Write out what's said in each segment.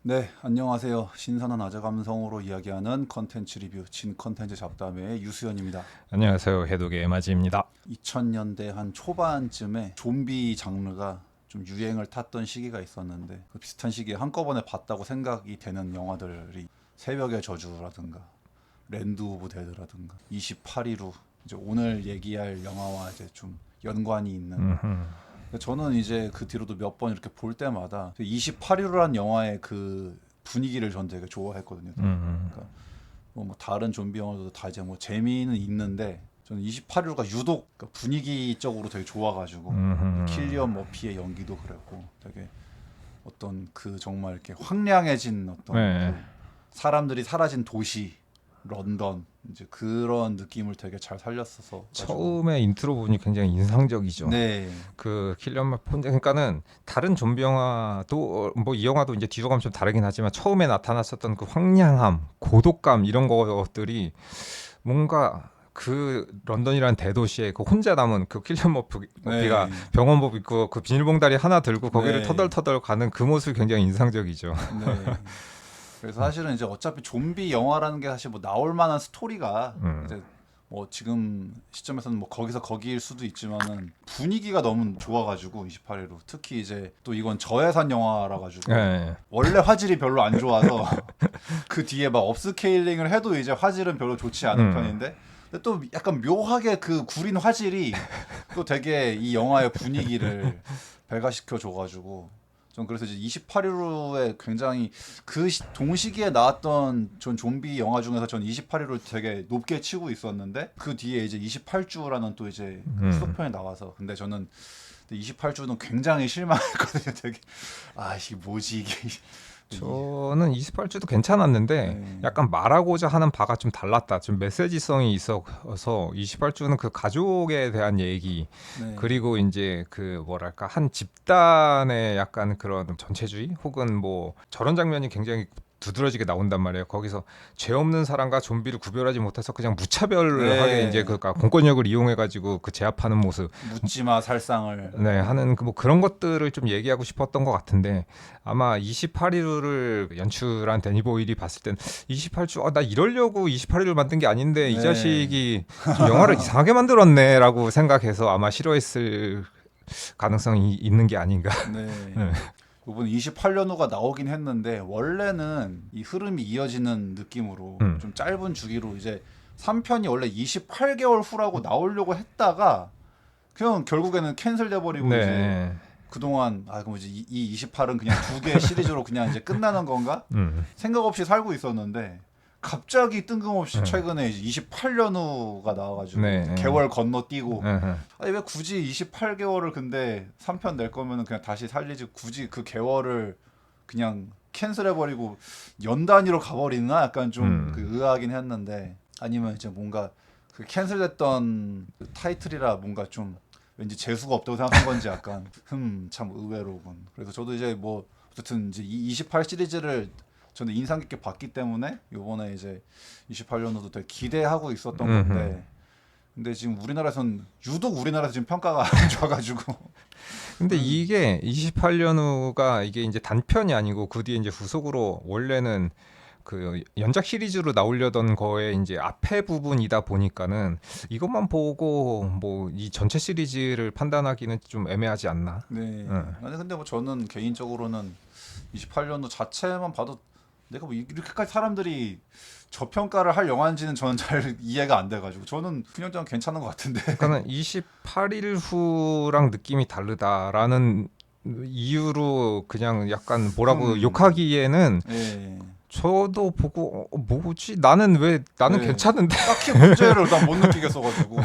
네, 안녕하세요. 신선한 아재 감성으로 이야기하는 컨텐츠 리뷰 진 컨텐츠 잡담의 유수연입니다. 안녕하세요. 해독의 에마지입니다. 2000년대 한 초반쯤에 좀비 장르가 좀 유행을 탔던 시기가 있었는데 그 비슷한 시기에 한꺼번에 봤다고 생각이 되는 영화들이 새벽의 저주라든가 랜드 오브 데드라든가 28일후 이제 오늘 얘기할 영화와 이제 좀 연관이 있는 저는 이제 그 뒤로도 몇 번 이렇게 볼 때마다 28일이라는 영화의 그 분위기를 전 되게 좋아했거든요. 그러니까 뭐 다른 좀비 영화도 다 이제 뭐 재미는 있는데 저는 28일가 유독 분위기적으로 되게 좋아가지고 킬리언 머피의 연기도 그랬고 되게 어떤 그 정말 이렇게 황량해진 어떤 네. 그 사람들이 사라진 도시 런던 이제 그런 느낌을 되게 잘 살렸어서 가지고. 처음에 인트로 부분이 굉장히 인상적이죠. 네. 그 킬리언 머피 그러니까는 다른 좀비 영화도 뭐 이 영화도 이제 뒤로 가면 좀 다르긴 하지만 처음에 나타났었던 그 황량함, 고독감 이런 것들이 뭔가 그 런던이라는 대도시에 그 혼자 남은 그 킬리언 머피가 네. 병원복 입고 그 비닐봉다리 하나 들고 거기를 네. 터덜터덜 가는 그 모습이 굉장히 인상적이죠. 네. 그래서 사실은 이제 어차피 좀비 영화라는 게 사실 뭐 나올 만한 스토리가 이제 뭐 지금 시점에서는 뭐 거기서 거기일 수도 있지만은 분위기가 너무 좋아가지고 28회로 특히 이제 또 이건 저예산 영화라 가지고 네. 원래 화질이 별로 안 좋아서 그 뒤에 막 업스케일링을 해도 이제 화질은 별로 좋지 않은 편인데 근데 또 약간 묘하게 그 구린 화질이 또 되게 이 영화의 분위기를 배가시켜 줘가지고 전 그래서 이제 28일호에 굉장히 그 동시기에 나왔던 전 좀비 영화 중에서 전 28일호 되게 높게 치고 있었는데 그 뒤에 이제 28주라는 또 이제 그 후속편이 나와서 근데 저는 28주는 굉장히 실망했거든요. 되게 이게 뭐지 이게. 저는 28주도 괜찮았는데 네. 약간 말하고자 하는 바가 좀 달랐다. 좀 메시지성이 있어서 28주는 그 가족에 대한 얘기 네. 그리고 이제 그 뭐랄까 한 집단의 약간 그런 전체주의 혹은 뭐 저런 장면이 굉장히 두드러지게 나온단 말이에요. 거기서 죄 없는 사람과 좀비를 구별하지 못해서 그냥 무차별하게 네. 이제 그 공권력을 이용해 가지고 그 제압하는 모습 묻지마 살상을. 네, 하는 그 뭐 그런 것들을 좀 얘기하고 싶었던 것 같은데 아마 28일을 연출한 데니 보일이 봤을 땐 28주 나 이러려고 28일을 만든 게 아닌데 이 네. 자식이 좀 영화를 이상하게 만들었네라고 생각해서 아마 싫어했을 가능성이 있는 게 아닌가. 네. 네. 이번 28년호가 나오긴 했는데 원래는 이 흐름이 이어지는 느낌으로 좀 짧은 주기로 이제 3편이 원래 28개월 후라고 나오려고 했다가 그냥 결국에는 캔슬돼 버리고 이제 네. 그동안 그럼 이제 이 28은 그냥 두 개 시리즈로 그냥 이제 끝나는 건가? 생각 없이 살고 있었는데 갑자기 뜬금없이 최근에 이제 28년호가 나와가지고 네. 개월 건너뛰고 네. 왜 굳이 28개월을 근데 3편 낼 거면은 그냥 다시 살리지 굳이 그 개월을 그냥 캔슬해버리고 연 단위로 가버리나 약간 좀 그 의아하긴 했는데 아니면 이제 뭔가 그 캔슬됐던 그 타이틀이라 뭔가 좀 왠지 재수가 없다고 생각한 건지 약간 참 의외로군. 그래서 저도 이제 뭐 어쨌든 이제 이 28 시리즈를 저는 인상 깊게 봤기 때문에 요번에 이제 28년도도 되게 기대하고 있었던 건데 근데 지금 우리나라에선 유독 우리나라에서 지금 평가가 안 좋아가지고 근데 이게 28년 후가 이게 이제 단편이 아니고 그 뒤에 이제 후속으로 원래는 그 연작 시리즈로 나오려던 거에 이제 앞에 부분이다 보니까는 이것만 보고 뭐 이 전체 시리즈를 판단하기는 좀 애매하지 않나. 네. 응. 아니 근데 뭐 저는 개인적으로는 28년도 자체만 봐도 내가 뭐 이렇게까지 사람들이 저평가를 할 영화인지는 저는 잘 이해가 안 돼가지고 저는 그냥 좀 괜찮은 것 같은데. 그러니까는 28일 후랑 느낌이 다르다라는 이유로 그냥 약간 뭐라고 욕하기에는 예. 저도 보고 뭐지 나는 네. 괜찮은데 딱히 문제를 난 못 느끼겠어가지고. 예.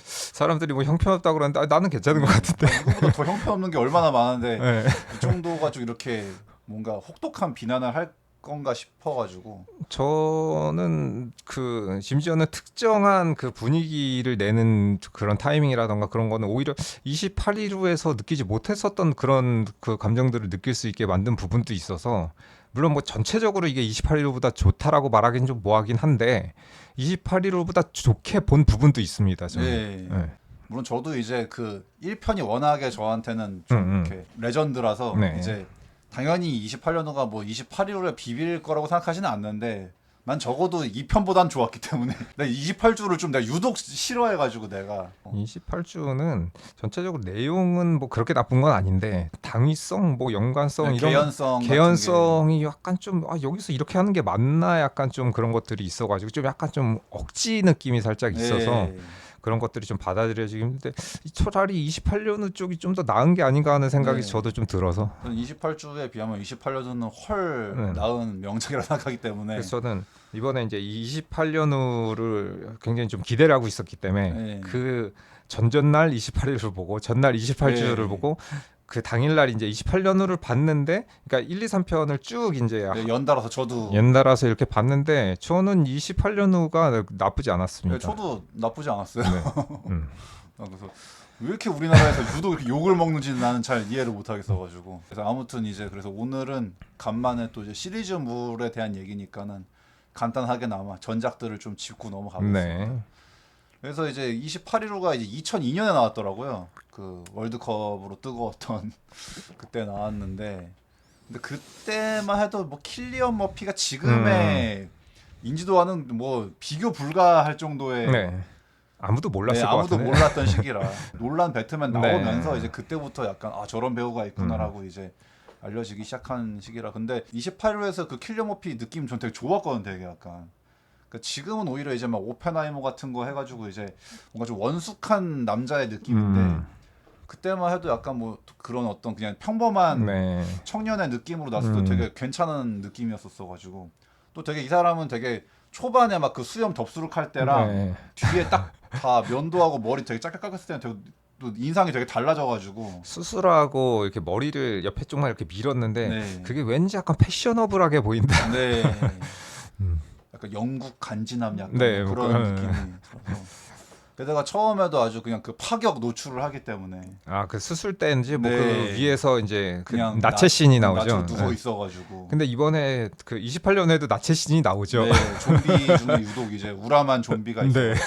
사람들이 뭐 형편없다 그러는데 나는 괜찮은 것 같은데. 이거보다 더 형편없는 게 얼마나 많은데 네. 이 정도 가지고 이렇게 뭔가 혹독한 비난을 할 건가 싶어가지고. 저는 그 심지어는 특정한 그 분위기를 내는 그런 타이밍이라던가 그런 거는 오히려 28일 후에서 느끼지 못했었던 그런 그 감정들을 느낄 수 있게 만든 부분도 있어서 물론 뭐 전체적으로 이게 28일 후보다 좋다라고 말하기는 좀 뭐하긴 한데 28일 후보다 좋게 본 부분도 있습니다. 저는. 예. 네. 물론 저도 이제 그 1편이 워낙에 저한테는 좀 이렇게 레전드라서 네. 이제 당연히 28년도가 뭐 28일에 비빌 거라고 생각하지는 않는데 난 적어도 2편보단 좋았기 때문에 나 28주를 좀 내가 유독 싫어해가지고 내가 28주는 전체적으로 내용은 뭐 그렇게 나쁜 건 아닌데 당위성, 뭐 연관성 이런 개연성 같은 개연성이 약간 좀 여기서 이렇게 하는 게 맞나 약간 좀 그런 것들이 있어가지고 좀 약간 좀 억지 느낌이 살짝 게, 있어서 예. 그런 것들이 좀 받아들여지기 힘든데 차라리 28년 쪽이 좀 더 나은 게 아닌가 하는 생각이 네. 저도 좀 들어서 28주에 비하면 28년도는 헐 네. 나은 명작이라고 생각하기 때문에 그래서 저는 이번에 이제 28년후를 굉장히 좀 기대를 하고 있었기 때문에 네. 그 전전날 28일을 보고 전날 28주를 네. 보고 그 당일날 이제 28년후를 봤는데 그러니까 1, 2, 3편을 쭉 이제 네, 연달아서 저도 연달아서 이렇게 봤는데 저는 28년후가 나쁘지 않았습니다. 네, 저도 나쁘지 않았어요. 네. 그래서 왜 이렇게 우리나라에서 유독 이렇게 욕을 먹는지는 나는 잘 이해를 못 하겠어가지고. 그래서 아무튼 이제 그래서 오늘은 간만에 또 이제 시리즈물에 대한 얘기니까는 간단하게나마 전작들을 좀 짚고 넘어가겠습니다. 네. 그래서 이제 28일호가 이제 2002년에 나왔더라고요. 그 월드컵으로 뜨거웠던 그때 나왔는데, 근데 그때만 해도 뭐 킬리언 머피가 지금의 인지도와는 뭐 비교 불가할 정도의 네. 아무도 몰랐을 것 아무도 같은데. 몰랐던 시기라 놀란 배트맨 나오면서 네. 이제 그때부터 약간 저런 배우가 있구나라고 이제 알려지기 시작한 시기라. 근데 28호에서 그 킬리언 머피 느낌 전 되게 좋았거든, 되게 약간. 그러니까 지금은 오히려 이제 막 오펜하이머 같은 거 해가지고 이제 뭔가 좀 원숙한 남자의 느낌인데 그때만 해도 약간 뭐 그런 어떤 그냥 평범한 네. 청년의 느낌으로 났을 때 되게 괜찮은 느낌이었었어가지고 또 되게 이 사람은 되게 초반에 막 그 수염 덥수룩할 때랑 네. 뒤에 딱 다 면도하고 머리 되게 짧게 깎았을 때는 되게 또 인상이 되게 달라져가지고 수술하고 이렇게 머리를 옆에 쪽만 이렇게 밀었는데 네. 그게 왠지 약간 패셔너블하게 보인다. 네. 약간 영국 간지남 약간 네, 뭐 뭐 그런 느낌이 들어서. 게다가 처음에도 아주 그냥 그 파격 노출을 하기 때문에 그 수술 때인지 뭐 네. 그 위에서 이제 그 그냥 나체 씬이 나오죠. 나처럼 누워 네. 있어가지고. 근데 이번에 그 28년에도 나체 씬이 나오죠. 네, 좀비 중에 유독 이제 우람한 좀비가 있어요. 네.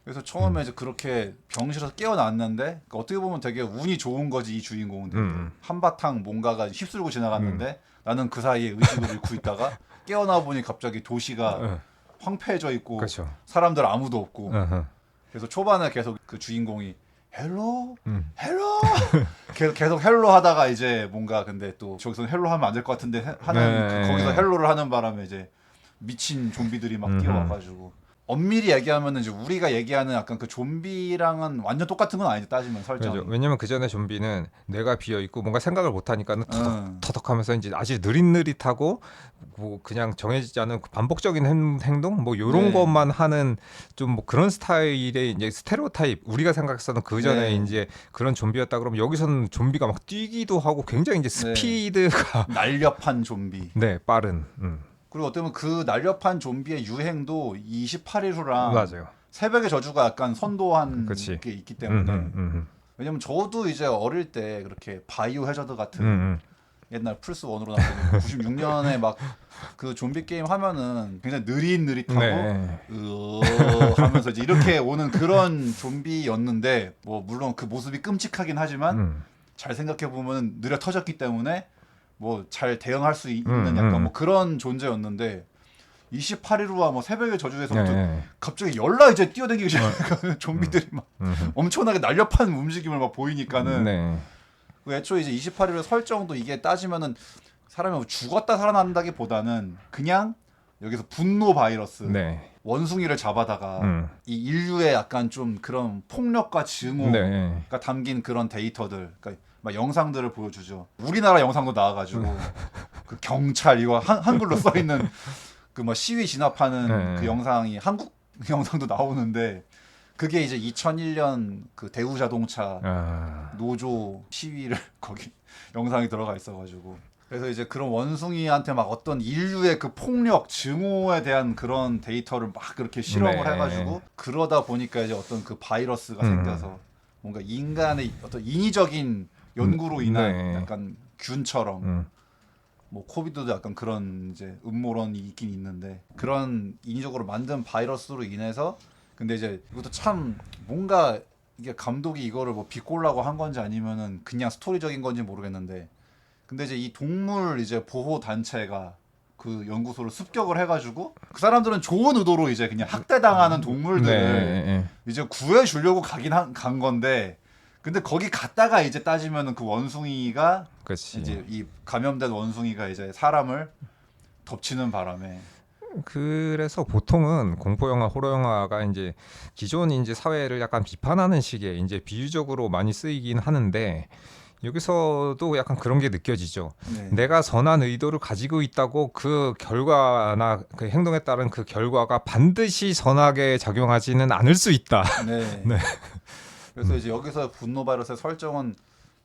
그래서 처음에 이제 그렇게 병실에서 깨어났는데 그러니까 어떻게 보면 되게 운이 좋은 거지 이 주인공은. 한바탕 뭔가가 휩쓸고 지나갔는데 나는 그 사이에 의식을 잃고 있다가 깨어나 보니 갑자기 도시가 황폐해져 있고 그렇죠. 사람들 아무도 없고. 어허. 그래서 초반에 계속 그 주인공이 헬로 헬로 계속 헬로 하다가 이제 뭔가 근데 또 저기서 헬로 하면 안 될 것 같은데 하는 네. 거기서 헬로를 하는 바람에 이제 미친 좀비들이 막 뛰어와가지고 엄밀히 얘기하면은 이제 우리가 얘기하는 약간 그 좀비랑은 완전 똑같은 건 아니죠, 따지면 설정이. 그렇죠. 왜냐면 그 전에 좀비는 뇌가 비어 있고 뭔가 생각을 못 하니까는 터덕터덕하면서 이제 아주 느릿느릿하고 뭐 그냥 정해지지 않은 그 반복적인 행동 뭐 요런 네. 것만 하는 좀 뭐 그런 스타일의 이제 스테레오타입 우리가 생각했었던 그 전에 네. 이제 그런 좀비였다 그러면 여기서는 좀비가 막 뛰기도 하고 굉장히 이제 스피드가 날렵한 좀비. 네 빠른 그리고 어떻게 보면 그 날렵한 좀비의 유행도 28일 후랑 맞아요. 새벽의 저주가 약간 선도한 그치. 게 있기 때문에. 왜냐면 저도 이제 어릴 때 그렇게 바이오 해저드 같은 옛날 플스 1으로 나왔던 96년에 막 그 좀비 게임 하면은 굉장히 느릿느릿하고 네. 하면서 이제 이렇게 오는 그런 좀비였는데 뭐 물론 그 모습이 끔찍하긴 하지만 잘 생각해 보면 느려 터졌기 때문에 뭐 잘 대응할 수 있는 약간 뭐 그런 존재였는데 28일후와 뭐 새벽의 저주에서부터 갑자기 열나 이제 뛰어다니기 시작하니까 좀비들이 막 엄청나게 날렵한 움직임을 막 보이니까는 그 애초에 이제 28일의 설정도 이게 따지면은 사람이 뭐 죽었다 살아난다기보다는 그냥 여기서 분노 바이러스 원숭이를 잡아다가 이 인류의 약간 좀 그런 폭력과 증오가 담긴 그런 데이터들, 그러니까 막 영상들을 보여주죠. 우리나라 영상도 나와가지고 그 경찰 이거 한글로 써 있는 그 뭐 시위 진압하는 그 영상이 한국 영상도 나오는데 그게 이제 2001년 그 대우자동차 노조 시위를 거기 영상이 들어가 있어가지고 그래서 이제 그런 원숭이한테 막 어떤 인류의 그 폭력 증오에 대한 그런 데이터를 막 그렇게 실험을 해가지고 그러다 보니까 이제 어떤 그 바이러스가 생겨서 뭔가 인간의 어떤 인위적인 연구로 인한 약간 균처럼 뭐 코비드도 약간 그런 이제 음모론이 있긴 있는데 그런 인위적으로 만든 바이러스로 인해서 근데 이제 이것도 참 뭔가 이게 감독이 이거를 뭐 비꼬려고 한 건지 아니면은 그냥 스토리적인 건지 모르겠는데 근데 이제 이 동물 이제 보호 단체가 그 연구소를 습격을 해가지고 그 사람들은 좋은 의도로 이제 그냥 학대당하는 동물들을 네. 이제 구해주려고 간 건데, 근데 거기 갔다가 이제 따지면은 그 원숭이가 그렇지. 이제 이 감염된 원숭이가 이제 사람을 덮치는 바람에 그래서 보통은 공포 영화, 호러 영화가 이제 기존 이제 사회를 약간 비판하는 식의 이제 비유적으로 많이 쓰이긴 하는데 여기서도 약간 그런 게 느껴지죠. 네. 내가 선한 의도를 가지고 있다고 그 결과나 그 행동에 따른 그 결과가 반드시 선하게 작용하지는 않을 수 있다. 네. 네. 그래서 이제 여기서 분노 바이러스의 설정은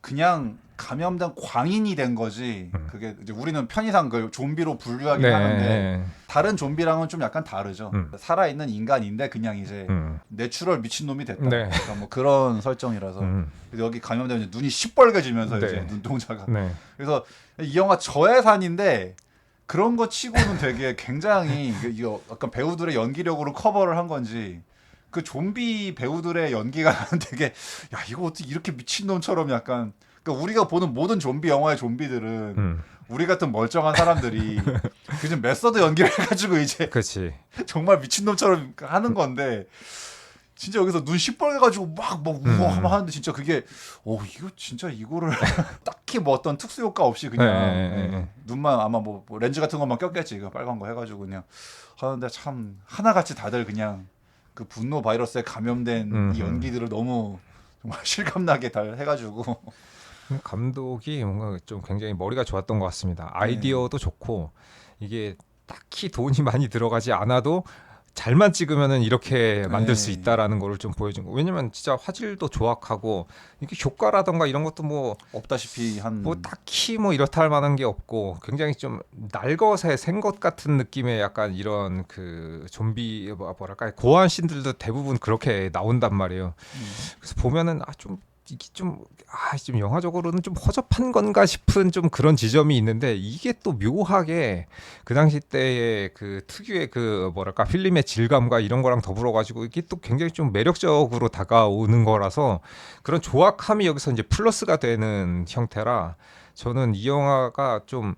그냥 감염된 광인이 된 거지. 그게 이제 우리는 편의상 그 좀비로 분류하긴 하는데 다른 좀비랑은 좀 약간 다르죠. 살아있는 인간인데 그냥 이제 내추럴 미친놈이 됐다. 네. 그러니까 뭐 그런 설정이라서. 음. 그래서 여기 감염되면 이제 눈이 시뻘개지면서 네. 이제 눈동자가. 네. 그래서 이 영화 저예산인데 그런 거 치고는 되게 굉장히 이거 약간 배우들의 연기력으로 커버를 한 건지 그 좀비 배우들의 연기가 나는 되게 야 이거 어떻게 이렇게 미친놈처럼 약간 그러니까 우리가 보는 모든 좀비 영화의 좀비들은 우리 같은 멀쩡한 사람들이 그좀 메서드 연기를 해가지고 이제 그렇지. 정말 미친놈처럼 하는 건데 진짜 여기서 눈 시뻘개가지고 막 우와 하는데 진짜 그게 이거 진짜 이거를 딱히 뭐 어떤 특수 효과 없이 그냥 네. 눈만 아마 뭐 렌즈 같은 것만 꼈겠지 그 빨간 거 해가지고 그냥 하는데 참 하나같이 다들 그냥 그 분노 바이러스에 감염된 이 연기들을 너무 정말 실감나게 다 해가지고 감독이 뭔가 좀 굉장히 머리가 좋았던 것 같습니다. 아이디어도 좋고 이게 딱히 돈이 많이 들어가지 않아도 잘만 찍으면은 이렇게 만들 수 있다라는 거를 좀 보여준 거. 왜냐면 진짜 화질도 조악하고 이게 효과라던가 이런 것도 뭐 없다시피 한 뭐 딱히 뭐 이렇다 할 만한 게 없고 굉장히 좀 날것에 생 것 같은 느낌의 약간 이런 그 좀비 뭐랄까 고아한 씬들도 대부분 그렇게 나온단 말이에요. 그래서 보면은 이게 좀 영화적으로는 좀 허접한 건가 싶은 좀 그런 지점이 있는데 이게 또 묘하게 그 당시 때의 그 특유의 그 뭐랄까 필름의 질감과 이런 거랑 더불어 가지고 이게 또 굉장히 좀 매력적으로 다가오는 거라서 그런 조악함이 여기서 이제 플러스가 되는 형태라 저는 이 영화가 좀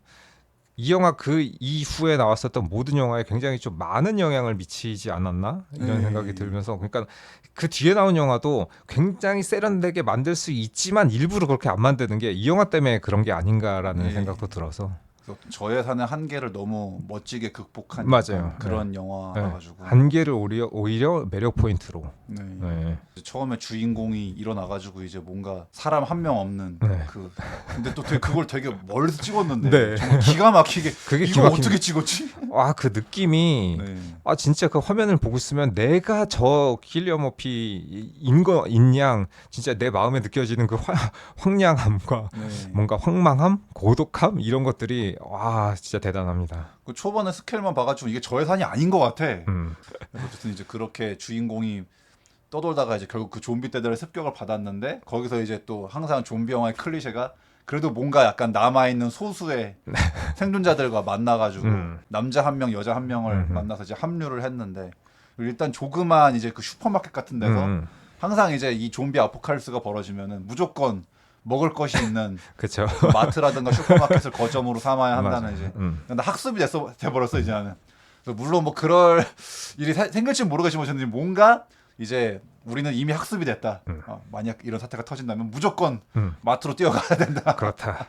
이 영화 그 이후에 나왔었던 모든 영화에 굉장히 좀 많은 영향을 미치지 않았나 이런 생각이 들면서 그러니까 그 뒤에 나온 영화도 굉장히 세련되게 만들 수 있지만 일부러 그렇게 안 만드는 게 이 영화 때문에 그런 게 아닌가라는 생각도 들어서 저예산의 한계를 너무 멋지게 극복한 맞아요. 그런 영화라가지고 한계를 오히려 매력 포인트로 처음에 주인공이 일어나가지고 이제 뭔가 사람 한 명 없는 근데 또 그걸 되게 멀리서 찍었는데 정말 기가 막히게 그게 이거 어떻게 찍었지? 그 느낌이 진짜 그 화면을 보고 있으면 내가 저 킬리어 머피인 거인양 진짜 내 마음에 느껴지는 그 황량함과 뭔가 황망함, 고독함 이런 것들이 진짜 대단합니다. 그 초반에 스케일만 봐가지고 이게 저예산이 아닌 것 같아. 어쨌든 이제 그렇게 주인공이 떠돌다가 이제 결국 그 좀비 떼들의 습격을 받았는데 거기서 이제 또 항상 좀비 영화의 클리셰가 그래도 뭔가 약간 남아있는 소수의 생존자들과 만나가지고 남자 한 명, 여자 한 명을 만나서 이제 합류를 했는데 일단 조그만 이제 그 슈퍼마켓 같은 데서 항상 이제 이 좀비 아포칼립스가 벌어지면은 무조건 먹을 것이 있는 그쵸. 그 마트라든가 슈퍼마켓을 거점으로 삼아야 한다는 이제 근데 학습이 돼버렸어 이제 나는. 물론 뭐 그럴 일이 생길지 모르겠지만 뭔가 이제 우리는 이미 학습이 됐다. 만약 이런 사태가 터진다면 무조건 마트로 뛰어가야 된다. 그렇다.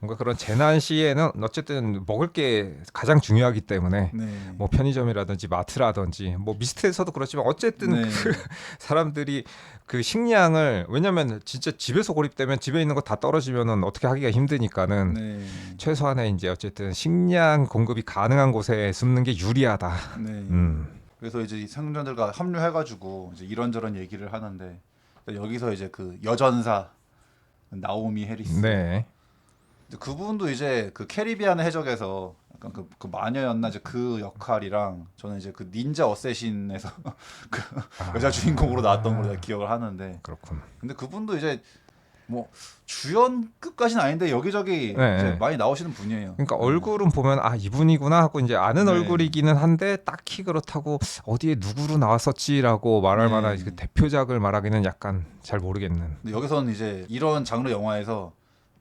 뭔가 그런 재난 시에는 어쨌든 먹을 게 가장 중요하기 때문에 뭐 편의점이라든지 마트라든지 뭐 미스트에서도 그렇지만 어쨌든 그 사람들이 그 식량을 왜냐면 진짜 집에서 고립되면 집에 있는 거 다 떨어지면은 어떻게 하기가 힘드니까는 최소한의 이제 어쨌든 식량 공급이 가능한 곳에 숨는 게 유리하다. 그래서 이제 이 생존자들과 합류해가지고 이제 이런저런 얘기를 하는데 여기서 이제 그 여전사 나오미 해리스. 그분도 이제 그 캐리비안 해적에서 약간 그 마녀였나 이제 그 역할이랑 저는 이제 그 닌자 어쌔신에서 그 여자 주인공으로 나왔던 걸로 기억을 하는데. 그렇군. 근데 그분도 이제 뭐 주연급까지는 아닌데 여기저기 이제 많이 나오시는 분이에요. 그러니까 얼굴은 보면 이분이구나 하고 이제 아는 얼굴이기는 한데 딱히 그렇다고 어디에 누구로 나왔었지라고 말할 만한 그 대표작을 말하기는 약간 잘 모르겠는. 근데 여기서는 이제 이런 장르 영화에서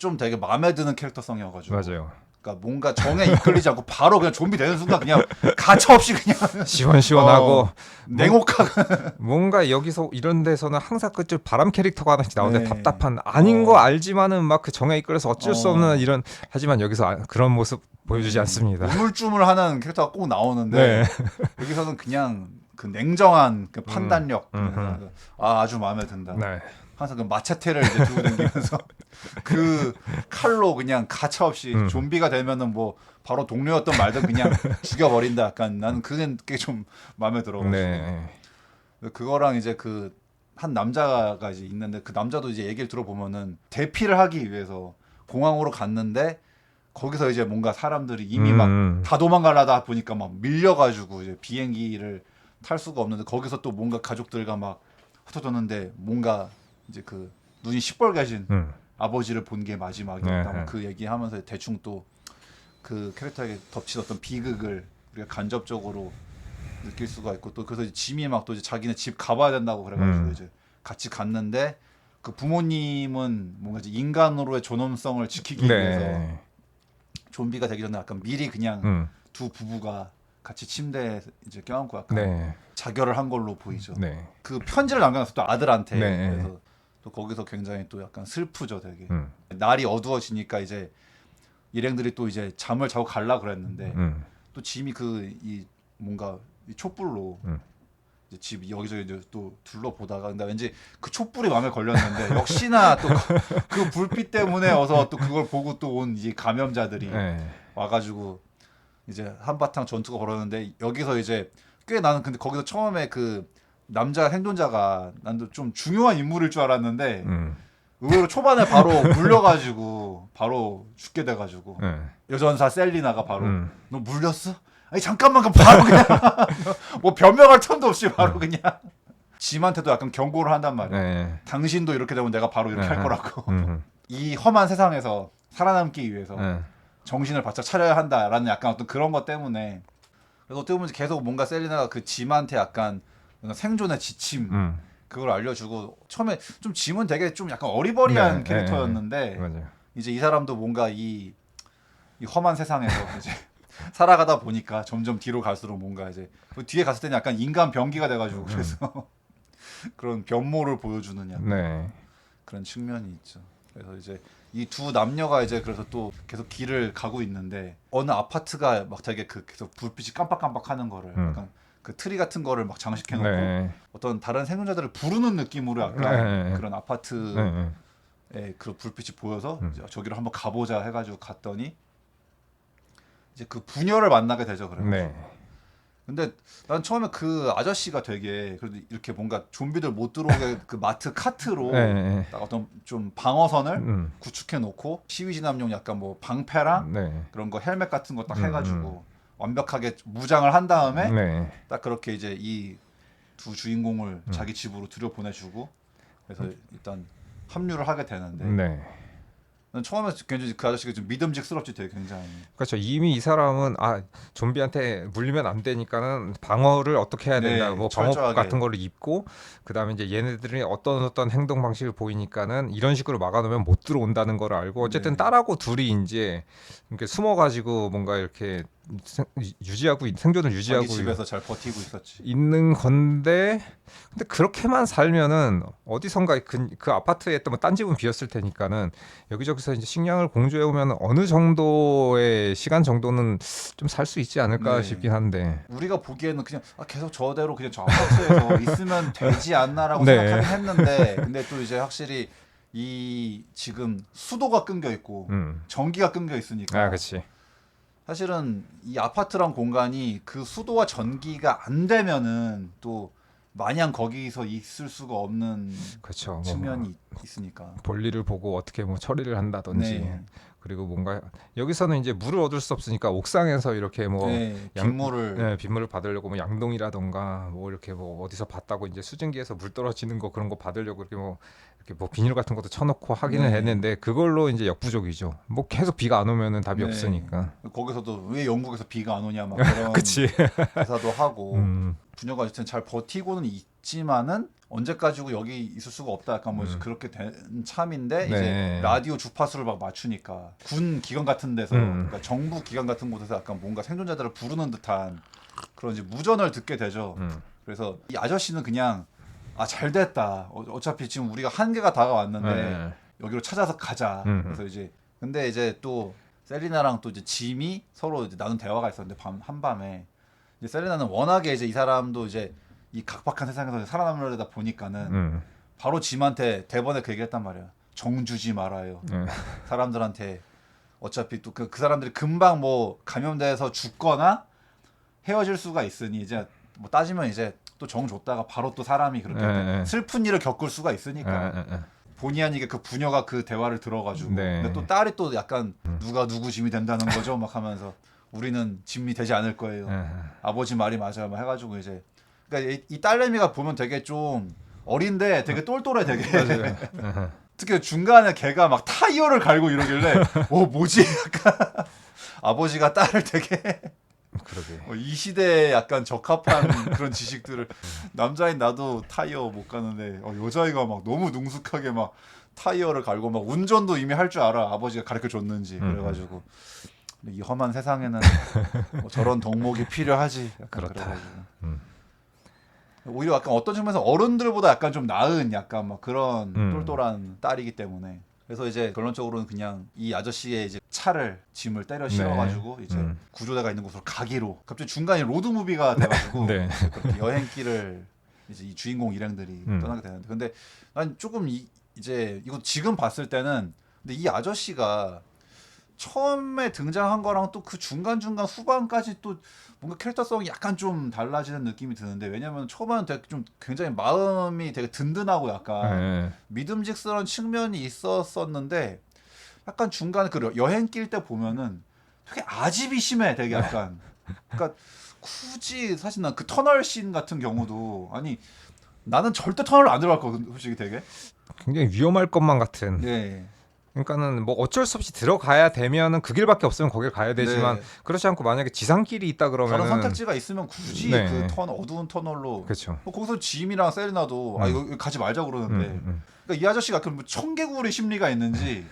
좀 되게 마음에 드는 캐릭터성이어가지고 맞아요. 그러니까 뭔가 정에 이끌리지 않고 바로 그냥 좀비 되는 순간 그냥 가차없이 그냥 시원시원하고 냉혹하고 뭔가 여기서 이런 데서는 항상 그좀 바람 캐릭터가 하나씩 나오는데 네. 답답한 아닌 거 알지만은 막 그 정에 이끌려서 어쩔 수 없는 이런 하지만 여기서 그런 모습 보여주지 않습니다. 우물쭈물하는 캐릭터가 꼭 나오는데 네. 여기서는 그냥 그 냉정한 그 판단력 아주 마음에 든다. 네. 항상 그 마체테를 이제 들고 다니면서 그 칼로 그냥 가차없이 좀비가 되면은 뭐 바로 동료였던 말든 그냥 죽여버린다. 약간 나는 그게 좀 마음에 들어가지고 네. 그거랑 이제 그 한 남자가 이제 있는데 그 남자도 이제 얘기를 들어보면은 대피를 하기 위해서 공항으로 갔는데 거기서 이제 뭔가 사람들이 이미 막 다 도망가려다 보니까 막 밀려가지고 이제 비행기를 탈 수가 없는데 거기서 또 뭔가 가족들과 막 흩어졌는데 뭔가 이제 그 눈이 시뻘개진 아버지를 본 게 마지막이었다. 네. 그 얘기하면서 대충 또 그 캐릭터에게 덮친 어떤 비극을 우리가 간접적으로 느낄 수가 있고 또 그래서 짐이 막 또 이제 자기네 집 가봐야 된다고 그래가지고 이제 같이 갔는데 그 부모님은 뭔가 이제 인간으로의 존엄성을 지키기 위해서 네. 좀비가 되기 전에 약간 미리 그냥 두 부부가 같이 침대에 이제 껴안고 약간 네. 자결을 한 걸로 보이죠. 네. 그 편지를 남겨놨어 또 아들한테. 네. 그래서 또 거기서 굉장히 또 약간 슬프죠, 되게. 날이 어두워지니까 이제 일행들이 또 이제 잠을 자고 갈라 그랬는데 또 짐이 그 이 뭔가 이 촛불로 이제 집 여기저기 이제 또 둘러보다가 근데 왠지 그 촛불이 마음에 걸렸는데 역시나 또 그 불빛 때문에 어서 또 그걸 보고 또 온 이 감염자들이 네. 와가지고 이제 한바탕 전투가 벌어졌는데 여기서 이제 꽤 나는 근데 거기서 처음에 그 남자 생존자가 난도 좀 중요한 인물일 줄 알았는데 의외로 초반에 바로 물려가지고 바로 죽게 돼가지고 여전사 셀리나가 바로 너 물렸어? 아니 잠깐만 그럼 바로 그냥 뭐 변명할 틈도 없이 바로 그냥 짐한테도 약간 경고를 한단 말이야. 네. 당신도 이렇게 되면 내가 바로 이렇게 할 거라고. 이 험한 세상에서 살아남기 위해서 정신을 바짝 차려야 한다라는 약간 어떤 그런 것 때문에 그래서 어떻게 보면 계속 뭔가 셀리나가 그 짐한테 약간 생존의 지침 그걸 알려주고 처음에 좀 짐은 되게 좀 약간 어리버리한 캐릭터였는데 맞아요. 이제 이 사람도 뭔가 이 험한 세상에서 이제 살아가다 보니까 점점 뒤로 갈수록 뭔가 이제 뒤에 갔을 때는 약간 인간 병기가 돼가지고 그래서 그런 변모를 보여주는 약간 네. 그런 측면이 있죠. 그래서 이제 이 두 남녀가 이제 그래서 또 계속 길을 가고 있는데 어느 아파트가 막 되게 그 계속 불빛이 깜빡깜빡하는 거를 약간 그 트리 같은 거를 막 장식해놓고 네. 어떤 다른 생존자들을 부르는 느낌으로 약간 네. 그런 아파트에 그 불빛이 보여서 이제 저기로 한번 가보자 해가지고 갔더니 이제 그 부녀를 만나게 되죠. 그래서 네. 근데 난 처음에 그 아저씨가 되게 그래도 이렇게 뭔가 좀비들 못 들어오게 그 마트 카트로 네. 딱 어떤 좀 방어선을 구축해 놓고 시위 진압용 약간 뭐 방패랑 네. 그런 거 헬멧 같은 거 딱 해가지고 완벽하게 무장을 한 다음에 네. 딱 그렇게 이제 이 두 주인공을 자기 집으로 들여보내주고 그래서 일단 합류를 하게 되는데 네. 난 처음에 굉장히 그 아저씨가 좀 믿음직스럽지 되게 굉장히 그렇죠. 이미 이 사람은 좀비한테 물리면 안 되니까는 방어를 어떻게 해야 된다. 네, 뭐 방어 철저하게. 같은 거를 입고 그다음에 이제 얘네들이 어떤 행동 방식을 보이니까는 이런 식으로 막아놓으면 못 들어온다는 걸 알고 어쨌든 네. 딸하고 둘이 이제 이렇게 숨어가지고 뭔가 이렇게 생존을 유지하고 자기 집에서 잘 버티고 있었지. 있는 건데 근데 그렇게만 살면은 어디선가 그 아파트에 또 뭐 딴 집은 비었을 테니까는 여기저기서 이제 식량을 공조해 오면 어느 정도의 시간 정도는 좀 살 수 있지 않을까 네. 싶긴 한데 우리가 보기에는 그냥 계속 저대로 그냥 저 아파트에서 있으면 되지 않나라고 네. 생각하긴 했는데 근데 또 이제 확실히 이 지금 수도가 끊겨 있고 전기가 끊겨 있으니까 그렇지. 사실은 이 아파트란 공간이 그 수도와 전기가 안 되면은 또 마냥 거기서 있을 수가 없는 그렇죠. 뭐 측면이 있으니까. 볼일을 보고 어떻게 뭐 처리를 한다든지 네. 그리고 뭔가 여기서는 이제 물을 얻을 수 없으니까 옥상에서 이렇게 뭐 네, 빗물을 네, 빗물을 받으려고 뭐 양동이라던가 뭐 이렇게 뭐 어디서 봤다고 이제 수증기에서 물 떨어지는 거 그런 거 받으려고 이렇게 뭐 비닐 같은 것도 쳐놓고 하기는 네. 했는데 그걸로 이제 역부족이죠. 뭐 계속 비가 안 오면은 답이 네. 없으니까. 거기서도 왜 영국에서 비가 안 오냐 막 그런 그치. 기사도 하고 부녀가 어쨌든 잘 버티고는 있지만은 언제까지고 여기 있을 수가 없다 약간 뭐 그렇게 된 참인데 이제 네. 라디오 주파수를 막 맞추니까 군 기관 같은 데서 그러니까 정부 기관 같은 곳에서 약간 뭔가 생존자들을 부르는 듯한 그런 이제 무전을 듣게 되죠. 그래서 이 아저씨는 그냥 아 잘됐다. 어차피 지금 우리가 한계가 다가왔는데 네. 여기로 찾아서 가자. 그래서 이제 근데 이제 또 셀리나랑 또 이제 짐이 서로 이제 나눈 대화가 있었는데 한밤에 이제 셀리나는 워낙에 이제 이 사람도 이제 이 각박한 세상에서 살아남으려다 보니까는 바로 짐한테 대번에 그 얘기했단 말이야. 정 주지 말아요. 사람들한테 어차피 또 그 사람들이 금방 뭐 감염돼서 죽거나 헤어질 수가 있으니 이제 뭐 따지면 이제 또 정 줬다가 바로 또 사람이 그렇게 슬픈 일을 겪을 수가 있으니까 본의 아니게 그 부녀가 그 대화를 들어가지고 네. 근데 또 딸이 또 약간 누가 누구 짐이 된다는 거죠 막 하면서 우리는 짐이 되지 않을 거예요. 아버지 말이 맞아요 막 해가지고 이제 그러니까 이 딸내미가 보면 되게 좀 어린데 되게 똘똘해 되게. 특히 중간에 걔가 막 타이어를 갈고 이러길래 뭐지 약간 아버지가 딸을 되게 그러게. 이 시대에 약간 적합한 그런 지식들을 남자인 나도 타이어 못 가는데 여자아이가 막 너무 능숙하게 막 타이어를 갈고 막 운전도 이미 할 줄 알아. 아버지가 가르쳐 줬는지. 그래가지고 이 험한 세상에는 뭐 저런 덕목이 필요하지. 약간 그렇다. 그래가지고. 오히려 약간 어떤 측면에서 어른들보다 약간 좀 나은 약간 막 그런 똘똘한 딸이기 때문에 그래서 이제 결론적으로는 그냥 이 아저씨의 이제 차를 짐을 때려 실어가지고 이제 구조대가 있는 곳으로 가기로 갑자기 중간에 로드무비가 돼가지고 네. 그렇게 여행길을 이제 이 주인공 일행들이 떠나게 되는데 근데 난 조금 이제 이거 지금 봤을 때는 근데 이 아저씨가 처음에 등장한 거랑 또 그 중간중간 후반까지 또 뭔가 캐릭터성이 약간 좀 달라지는 느낌이 드는데 왜냐면 초반은 되게 좀 굉장히 마음이 되게 든든하고 약간 믿음직스러운 측면이 있었었는데 약간 중간에 그 여행길 때 보면은 되게 아집이 심해 되게 약간 그러니까 굳이 사실 난 그 터널 씬 같은 경우도 아니 나는 절대 터널을 안 들어갈 거거든 솔직히 되게 굉장히 위험할 것만 같은. 네. 그러니까는 뭐 어쩔 수 없이 들어가야 되면은 그 길밖에 없으면 거길 가야 되지만 네. 그렇지 않고 만약에 지상길이 있다 다른 그러면은 선택지가 있으면 굳이 네. 그 어두운 터널로 그렇죠. 거기서 짐이랑 셀리나도 아 여기 가지 말자 그러는데 그러니까 이 아저씨가 그럼 청개구리 심리가 있는지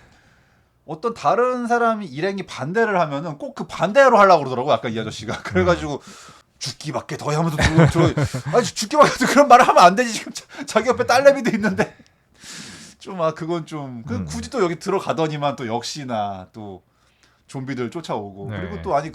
어떤 다른 사람이 일행이 반대를 하면은 꼭 그 반대로 하려고 그러더라고 약간 이 아저씨가 그래가지고 죽기밖에 더 하면서 아니 죽기밖에 더 그런 말을 하면 안 되지 지금 자기 옆에 딸내미도 있는데 좀 그건 좀 굳이 또 여기 들어가더니만 또 역시나 또 좀비들 쫓아오고 네. 그리고 또 아니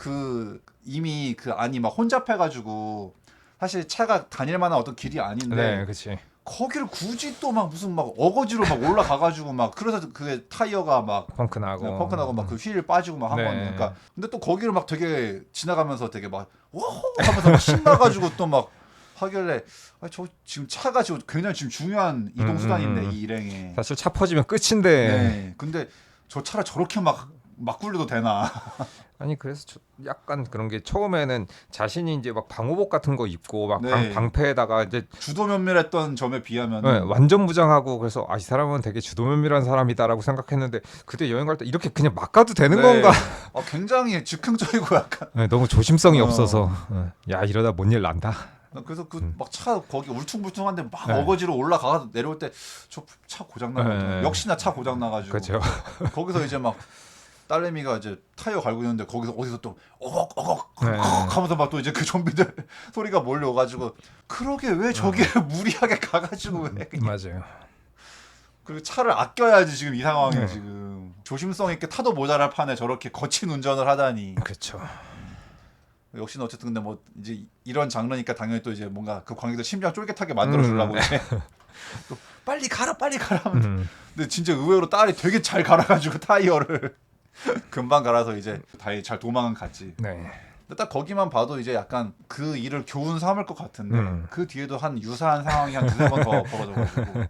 이미 안이 막 혼잡해가지고 사실 차가 다닐 만한 어떤 길이 아닌데 네, 그렇지. 거기를 굳이 또 막 무슨 막 어거지로 막 올라가가지고 막 그래서 그게 타이어가 막 펑크 나고. 펑크 나고 막 그 휠 빠지고 막 한 네. 건데 그러니까 근데 또 거기를 막 되게 지나가면서 되게 막 워호 하면서 막 신나가지고 또 막 하길래 저 지금 차가 지금 굉장히 지금 중요한 이동 수단인데 이 일행에 사실 차 퍼지면 끝인데. 네 근데 저 차를 저렇게 막 굴려도 되나 아니 그래서 약간 그런 게 처음에는 자신이 이제 막 방호복 같은 거 입고 막 네. 방패에다가 이제 주도 면밀했던 점에 비하면 네, 완전 무장하고 그래서 이 사람은 되게 주도 면밀한 사람이다라고 생각했는데 그때 여행 갈 때 이렇게 그냥 막 가도 되는 건가? 굉장히 즉흥적이고 약간 네, 너무 조심성이 없어서 야 이러다 뭔 일 난다. 그래서 막 차 거기 울퉁불퉁한데 막 네. 어거지로 올라가서 내려올 때 저 차 고장 나가지고 네. 역시나 차 고장 나가지고 그렇죠. 거기서 이제 막 딸내미가 이제 타이어 갈고 있는데 거기서 어디서 또 어걱 네. 하면서 막 또 이제 그 좀비들 소리가 몰려가지고 그러게 왜 저기를 무리하게 가가지고 왜 그냥 맞아요. 그리고 차를 아껴야지 지금 이 상황에 네. 지금 조심성 있게 타도 모자랄 판에 저렇게 거친 운전을 하다니 그렇죠. 역시나 어쨌든 근데 뭐 이제 이런 장르니까 당연히 또 이제 뭔가 그 관객들 심장 쫄깃하게 만들어 주려고 이제 또 빨리 가라 하면 근데 진짜 의외로 딸이 되게 잘 갈아가지고 타이어를 금방 갈아서 이제 다행히 잘 도망은 갔지. 네. 근데 딱 거기만 봐도 이제 약간 그 일을 교훈 삼을 것 같은데 그 뒤에도 한 유사한 상황이 한 두세 번 더 벌어져가지고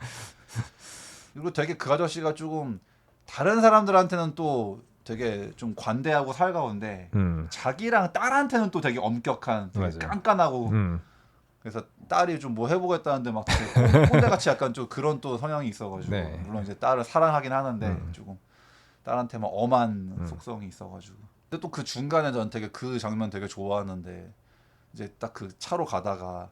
그리고 되게 그 아저씨가 조금 다른 사람들한테는 또 되게 좀 관대하고 살가운데 자기랑 딸한테는 또 되게 엄격한 되게 맞아요. 깐깐하고 그래서 딸이 좀 뭐 해보겠다는데 막 되게 꼰대같이 약간 좀 그런 또 성향이 있어가지고 네. 물론 이제 딸을 사랑하긴 하는데 조금 딸한테 막 엄한 속성이 있어가지고 근데 또 그 중간에 전 되게 그 장면 되게 좋아하는데 이제 딱 그 차로 가다가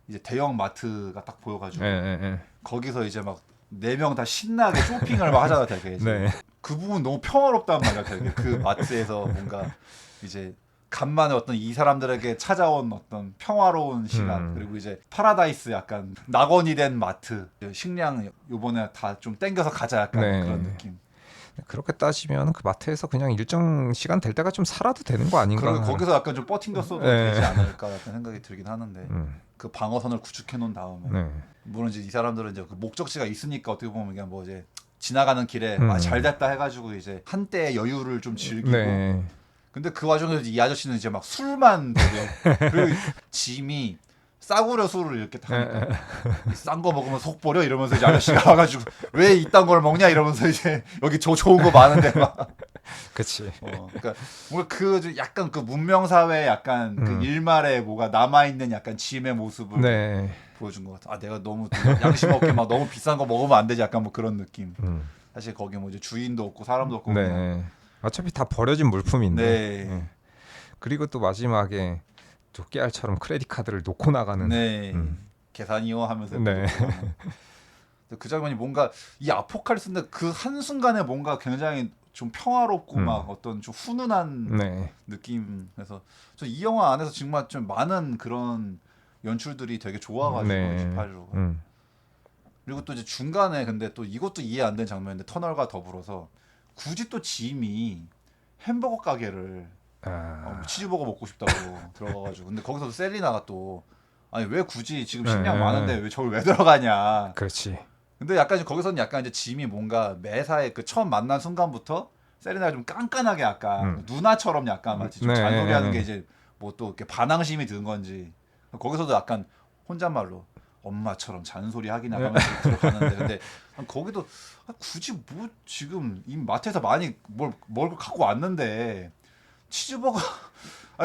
이제 대형 마트가 딱 보여가지고 예. 거기서 이제 막 4명 다 신나게 쇼핑을 막 하잖아 되게. 네. 그 부분 너무 평화롭단 말이야 되게. 그 마트에서 뭔가 이제 간만에 어떤 이 사람들에게 찾아온 어떤 평화로운 시간 그리고 이제 파라다이스 약간 낙원이 된 마트 식량 요번에 다 좀 땡겨서 가자 약간 네. 그런 느낌. 그렇게 따지면 그 마트에서 그냥 일정 시간 될 때가 좀 살아도 되는 거 아닌가. 그리고 거기서 약간 좀 버팅겼어도 네. 되지 않을까 같은 생각이 들긴 하는데 그 방어선을 구축해 놓은 다음에 네. 물론 이제 이 사람들은 이제 그 목적지가 있으니까 어떻게 보면 그냥 뭐 이제 지나가는 길에 아, 잘 됐다 해가지고 이제 한때의 여유를 좀 즐기고 네. 근데 그 와중에 이 아저씨는 이제 막 술만 되게 그리고 짐이 싸구려 술을 이렇게 딱 하니까 싼 거 먹으면 속 버려 이러면서 이제 아저씨가 와가지고 왜 이딴 걸 먹냐 이러면서 이제 여기 좋은 거 많은데 막 그치. 그러니까 뭔가 그 약간 그 문명 사회 약간 그 일말에 뭐가 남아 있는 약간 짐의 모습을 네. 보여준 것 같아. 아 내가 너무 양심 없게 막 너무 비싼 거 먹으면 안 되지 약간 뭐 그런 느낌. 사실 거기 뭐 이제 주인도 없고 사람도 없고 그냥 네. 어차피 다 버려진 물품인데. 네. 네. 그리고 또 마지막에 또 깨알처럼 크레딧 카드를 놓고 나가는. 네. 계산이요 하면서 네. 그 장면이 뭔가 이 아포칼립스인데 그 한순간에 뭔가 굉장히 좀 평화롭고 막 어떤 좀 훈훈한 네. 느낌. 그래서 저 이 영화 안에서 정말 좀 많은 그런 연출들이 되게 좋아가지고 네. 28로 그리고 또 이제 중간에 근데 또 이것도 이해 안 되는 장면인데 터널과 더불어서 굳이 또 짐이 햄버거 가게를 치즈버거 먹고 싶다고 들어가가지고 근데 거기서도 셀리나가 또 아니 왜 굳이 지금 식량 많은데 왜 저걸 왜 들어가냐. 그렇지. 근데 약간 거기서는 약간 이제 짐이 뭔가 매사에 그 처음 만난 순간부터 셀리나가 좀 깐깐하게 약간 누나처럼 약간 마치 좀 네. 잔소리하는 게 이제 뭐 또 이렇게 반항심이 든 건지 거기서도 약간 혼잣말로 엄마처럼 잔소리 하긴 하면서 들어가는데 근데 거기도 굳이 뭐 지금 이 마트에서 많이 뭘 갖고 왔는데 치즈버거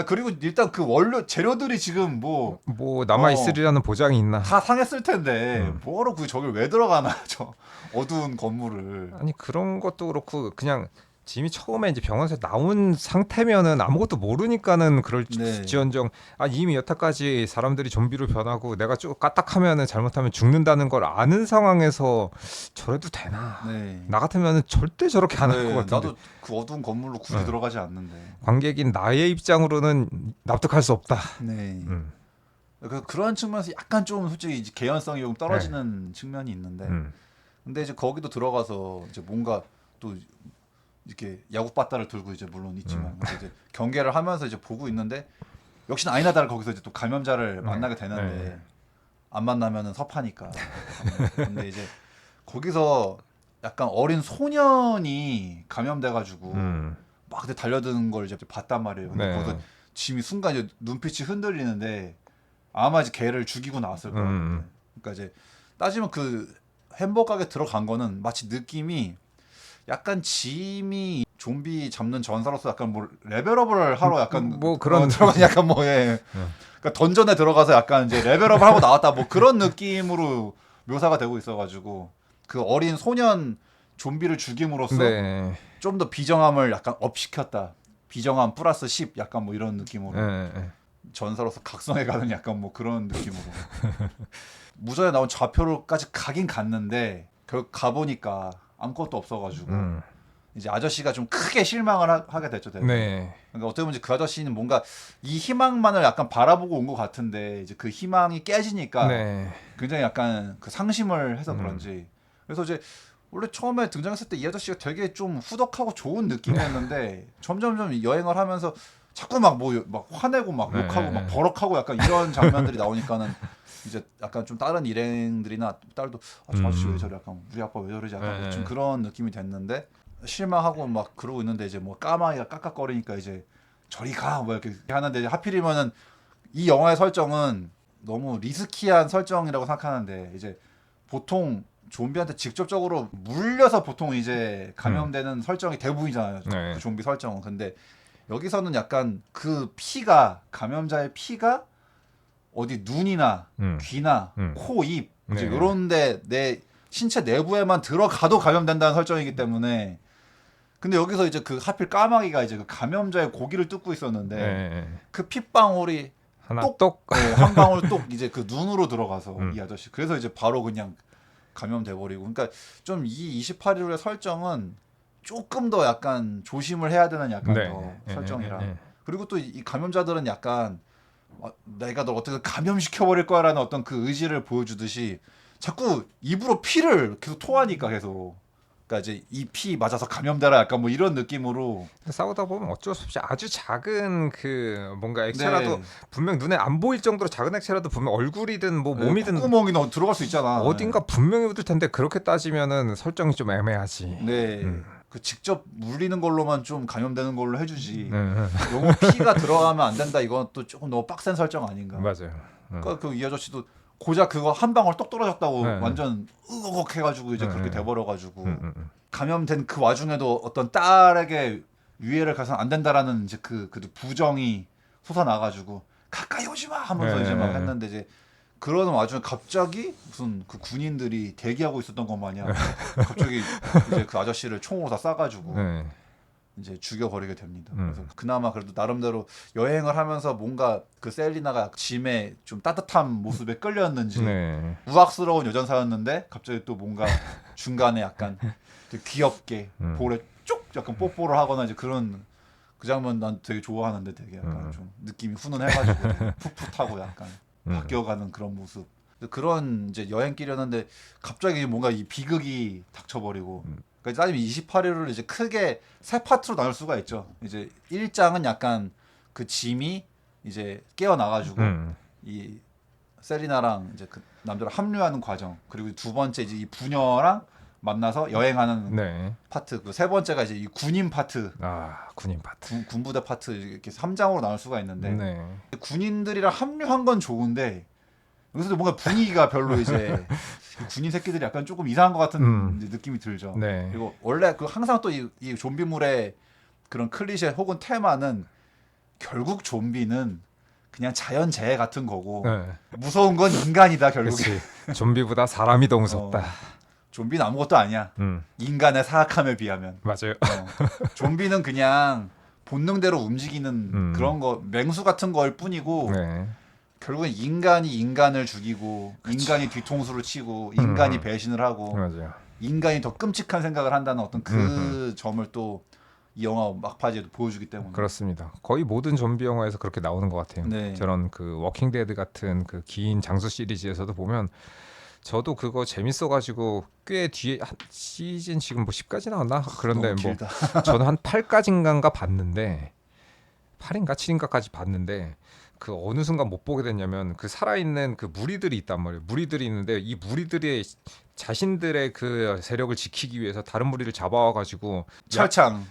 그리고 일단 그 원료 재료들이 지금 뭐 남아 있으리라는 보장이 있나? 다 상했을 텐데 뭐하러 그 저길 왜 들어가나 저 어두운 건물을. 아니 그런 것도 그렇고 그냥 짐이 처음에 이제 병원에서 나온 상태면은 아무것도 모르니까는 그럴 네. 지언정 이미 여태까지 사람들이 좀비로 변하고 내가 쭉 까딱하면은 잘못하면 죽는다는 걸 아는 상황에서 저래도 되나? 네. 나 같으면은 절대 저렇게 안 할 것 같은데. 나도 그 어두운 건물로 굳이 들어가지 않는데. 관객인 나의 입장으로는 납득할 수 없다. 네. 그런 측면에서 약간 좀 솔직히 이제 개연성이 좀 떨어지는 네. 측면이 있는데. 근데 이제 거기도 들어가서 이제 뭔가 또 이렇게 야구바따를 들고 이제 물론 있지만 이제 경계를 하면서 이제 보고 있는데 역시나 아니나다를 거기서 이제 또 감염자를 만나게 되는데 안 만나면은 섭하니까. 근데 이제 거기서 약간 어린 소년이 감염돼가지고 막 그때 달려드는 걸 이제 봤단 말이에요. 근데 네. 거기서 짐이 순간 이제 눈빛이 흔들리는데 아마 이제 걔를 죽이고 나왔을 거야. 그러니까 이제 따지면 그 햄버거 가게 들어간 거는 마치 느낌이 약간 짐이 좀비 잡는 전사로서 약간 뭐 레벨업을 하러 약간 뭐 그런 들어간 약간 뭐 예. 그러니까 던전에 들어가서 약간 이제 레벨업을 하고 나왔다 뭐 그런 느낌으로 묘사가 되고 있어가지고 그 어린 소년 좀비를 죽임으로써 네. 좀 더 비정함을 약간 업시켰다. 비정함 플러스 10 약간 뭐 이런 느낌으로 전사로서 각성해가는 약간 뭐 그런 느낌으로 무전에 나온 좌표로까지 가긴 갔는데 결국 가보니까 아무것도 없어가지고 이제 아저씨가 좀 크게 실망을 하게 됐죠. 네. 그러니까 어떻게 보면 그 아저씨는 뭔가 이 희망만을 약간 바라보고 온 것 같은데 이제 그 희망이 깨지니까 굉장히 약간 그 상심을 해서 그런지 그래서 이제 원래 처음에 등장했을 때 이 아저씨가 되게 좀 후덕하고 좋은 느낌이었는데 점점점 여행을 하면서 자꾸 막 화내고 막 욕하고 막 버럭하고 약간 이런 장면들이 나오니까는 이제 약간 좀 다른 일행들이나 딸도 저 아저씨 왜 저래 약간 우리 아빠 왜 저러지 약간 좀 그런 느낌이 됐는데 실망하고 막 그러고 있는데 이제 뭐 까마귀가 깍깍거리니까 이제 저리 가 뭐 이렇게 하는데 하필이면은 이 영화의 설정은 너무 리스키한 설정이라고 생각하는데 이제 보통 좀비한테 직접적으로 물려서 보통 이제 감염되는 설정이 대부분이잖아요. 그 좀비 설정은. 근데 여기서는 약간 그 피가 감염자의 피가 어디 눈이나 귀나 코, 입 이제 이런데 내 신체 내부에만 들어가도 감염된다는 설정이기 때문에 근데 여기서 이제 그 하필 까마귀가 이제 그 감염자의 고기를 뜯고 있었는데 그 핏방울이 하나 똑 똑. 한 방울 똑 이제 그 눈으로 들어가서 이 아저씨 그래서 이제 바로 그냥 감염돼 버리고 그러니까 좀 이 28일의 설정은 조금 더 약간 조심을 해야 되는 약간 네. 더 설정이라 예. 그리고 또 이 감염자들은 약간 내가 널 어떻게 감염시켜 버릴 거야라는 어떤 그 의지를 보여주듯이 자꾸 입으로 피를 계속 토하니까 계속 그러니까 이제 이 피 맞아서 감염되라 약간 뭐 이런 느낌으로 싸우다 보면 어쩔 수 없이 아주 작은 그 뭔가 액체라도 네. 분명 눈에 안 보일 정도로 작은 액체라도 분명 얼굴이든 뭐 몸이든 콧구멍이 들어갈 수 있잖아. 어딘가 분명히 묻을 텐데 그렇게 따지면은 설정이 좀 애매하지. 네. 그 직접 물리는 걸로만 좀 감염되는 걸로 해주지. 네. 너무 피가 들어가면 안 된다. 이건 또 조금 너무 빡센 설정 아닌가. 맞아요. 그러니까 그 이 아저씨도 고작 그거 한 방울 똑 떨어졌다고 네. 완전 으걱 해가지고 이제 그렇게 네. 돼버려가지고 감염된 그 와중에도 어떤 딸에게 위해를 가서는 안 된다라는 이제 그 부정이 솟아나가지고 가까이 오지 마 하면서 네. 이제 막 했는데 이제 그러는 와중에 갑자기 무슨 그 군인들이 대기하고 있었던 것 마냥 갑자기 이제 그 아저씨를 총으로 다 쏴가지고 네. 이제 죽여버리게 됩니다. 그래서 그나마 그래도 나름대로 여행을 하면서 뭔가 그 셀리나가 짐에 좀 따뜻한 모습에 끌렸는지 네. 우악스러운 여전사였는데 갑자기 또 뭔가 중간에 약간 되게 귀엽게 볼에 쭉 약간 뽀뽀를 하거나 이제 그런 그 장면 난 되게 좋아하는데 되게 약간 좀 느낌이 훈훈해가지고 되게 풋풋하고 약간 바뀌어가는 그런 모습. 그런 이제 여행길이었는데 갑자기 뭔가 이 비극이 닥쳐버리고. 그러니까 따지면 28일을 이제 크게 세 파트로 나눌 수가 있죠. 이제 1장은 약간 그 짐이 이제 깨어나가지고 이 세리나랑 이제 그 남자랑 합류하는 과정 그리고 두 번째 이제 이 부녀랑 만나서 여행하는 네. 파트 그 세 번째가 이제 이 군인 파트 아 군인 파트. 군부대 파트 이렇게 3장으로 나눌 수가 있는데 네. 군인들이랑 합류한 건 좋은데 여기서도 뭔가 분위기가 별로 이제 군인 새끼들이 약간 조금 이상한 것 같은 이제 느낌이 들죠. 네. 그리고 원래 그 항상 또 이 좀비물의 그런 클리셰 혹은 테마는 결국 좀비는 그냥 자연재해 같은 거고 네. 무서운 건 인간이다 결국에. 그렇지. 좀비보다 사람이 더 무섭다. 좀비는 아무것도 아니야. 인간의 사악함에 비하면. 맞아요. 좀비는 그냥 본능대로 움직이는 그런 거 맹수 같은 거일 뿐이고 네. 결국엔 인간이 인간을 죽이고 인간이 뒤통수를 치고 인간이 배신을 하고 맞아요. 인간이 더 끔찍한 생각을 한다는 어떤 그 점을 또 이 영화 막바지에도 보여주기 때문에 그렇습니다. 거의 모든 좀비 영화에서 그렇게 나오는 것 같아요. 네. 저런 그 워킹 데드 같은 그 긴 장수 시리즈에서도 보면 저도 그거 재밌어가지고 꽤 뒤에 한 시즌 지금 뭐 10까지 나왔나? 그런데 너무 뭐 길다. 저는 한 8까지인가 봤는데 8인가 7인가까지 봤는데 그 어느 순간 못 보게 됐냐면 그 살아있는 그 무리들이 있단 말이에요. 무리들이 있는데 이 무리들이 자신들의 그 세력을 지키기 위해서 다른 무리를 잡아와가지고 철창.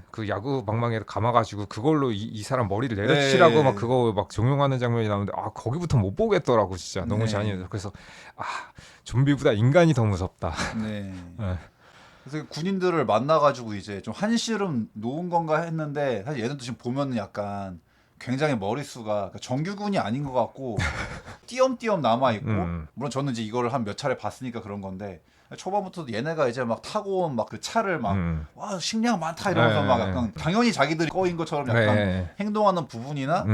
그 야구 방망이에 감아가지고 그걸로 이 사람 머리를 내려치라고 네. 막 그거 막 종용하는 장면이 나오는데 아 거기부터 못 보겠더라고 진짜 너무 네. 잔인해서 그래서 아 좀비보다 인간이 더 무섭다. 네. 네. 그래서 군인들을 만나가지고 이제 좀 한시름 놓은 건가 했는데 사실 얘네도 지금 보면은 약간 굉장히 머릿수가 그러니까 정규군이 아닌 것 같고 띄엄띄엄 남아 있고 물론 저는 이제 이거를 한 몇 차례 봤으니까 그런 건데 초반부터도 얘네가 이제 막 타고 온 막 그 차를 막 와 식량 많다 이러면서 네. 막 약간 당연히 자기들이 꺼인 것처럼 약간 네. 행동하는 부분이나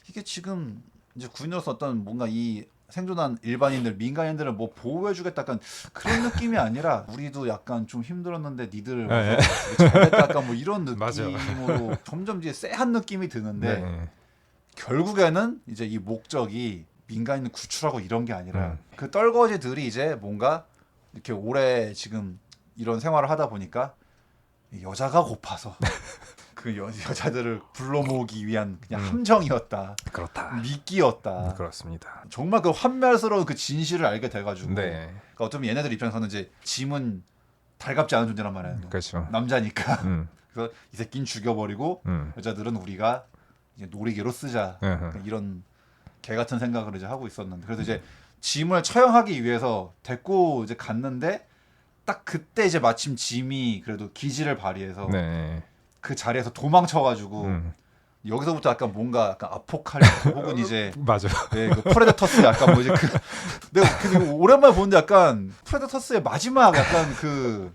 이게 지금 이제 군인으로서 어떤 뭔가 이 생존한 일반인들 민간인들을 뭐 보호해주겠다 약간 그런 느낌이 아니라 우리도 약간 좀 힘들었는데 니들 와서 잘됐다 약간 뭐 이런 맞아. 느낌으로 점점 이제 쎄한 느낌이 드는데 네. 결국에는 이제 이 목적이 민간인 구출하고 이런 게 아니라 그 떨거지들이 이제 뭔가 이렇게 오래 지금 이런 생활을 하다 보니까 여자가 고파서 그 여자들을 불러 모으기 위한 그냥 함정이었다. 그렇다. 미끼였다. 그렇습니다. 정말 그 환멸스러운 그 진실을 알게 돼가지고 네. 그러니까 어쩌면 얘네들 입장에서는 이제 짐은 달갑지 않은 존재란 말이야. 그렇죠. 남자니까. 음. 그래서 이 새끼는 죽여버리고 여자들은 우리가 이제 놀이개로 쓰자. 그러니까 이런 개 같은 생각을 이제 하고 있었는데 그래서 이제 짐을 처형하기 위해서 데리고 이제 갔는데 딱 그때 이제 마침 짐이 그래도 기지를 발휘해서 네. 그 자리에서 도망쳐가지고 여기서부터 약간 뭔가 약간 아포칼립스 혹은 이제 맞아. 네, 그 프레데터스 약간 뭐지 그 내가 그 오랜만에 보는데 약간 프레데터스의 마지막 약간 그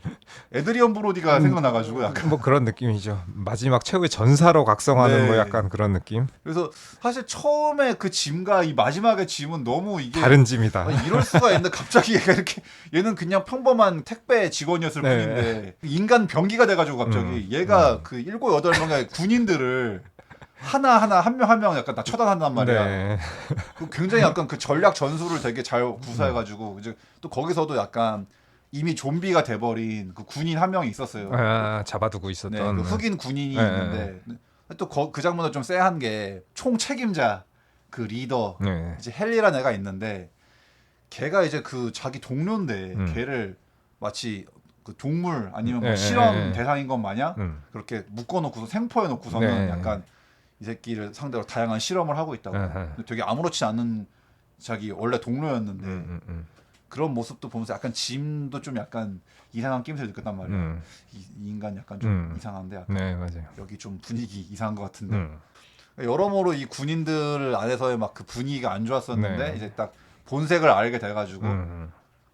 에드리언 브로디가 생각나가지고 약간 뭐 그런 느낌이죠. 마지막 최후의 전사로 각성하는 네. 뭐 약간 그런 느낌. 그래서 사실 처음에 그 짐과 이 마지막의 짐은 너무 이게 다른 짐이다. 아니, 이럴 수가 있는데 갑자기 얘가 이렇게 얘는 그냥 평범한 택배 직원이었을 네. 뿐인데 인간 병기가 돼가지고 갑자기 얘가 그 7, 8명의 군인들을 하나하나 한 명 한 명 약간 다 처단한단 말이야. 네. 그 굉장히 약간 그 전략 전술을 되게 잘 구사해가지고 이제 또 거기서도 약간 이미 좀비가 돼버린 그 군인 한 명이 있었어요. 아, 잡아두고 네, 있었던. 그 흑인 군인이 네. 있는데 또 그 장면도 좀 쎄한 게 총 책임자 그 리더 네. 이제 헨리라는 애가 있는데 걔가 이제 그 자기 동료인데 걔를 마치 그 동물 아니면 뭐 네, 실험 네, 네. 대상인 것 마냥 그렇게 묶어놓고서 생포해 놓고서는 네. 약간 이 새끼를 상대로 다양한 실험을 하고 있다고. 근데 되게 아무렇지 않은 자기 원래 동료였는데 그런 모습도 보면서 약간 짐도 좀 약간 이상한 낌새를 느꼈단 말이야. 이 인간 약간 좀 이상한데 약간 네, 맞아요. 여기 좀 분위기 이상한 것 같은데 여러모로 이 군인들 안에서의 막 그 분위기가 안 좋았었는데 네. 이제 딱 본색을 알게 돼가지고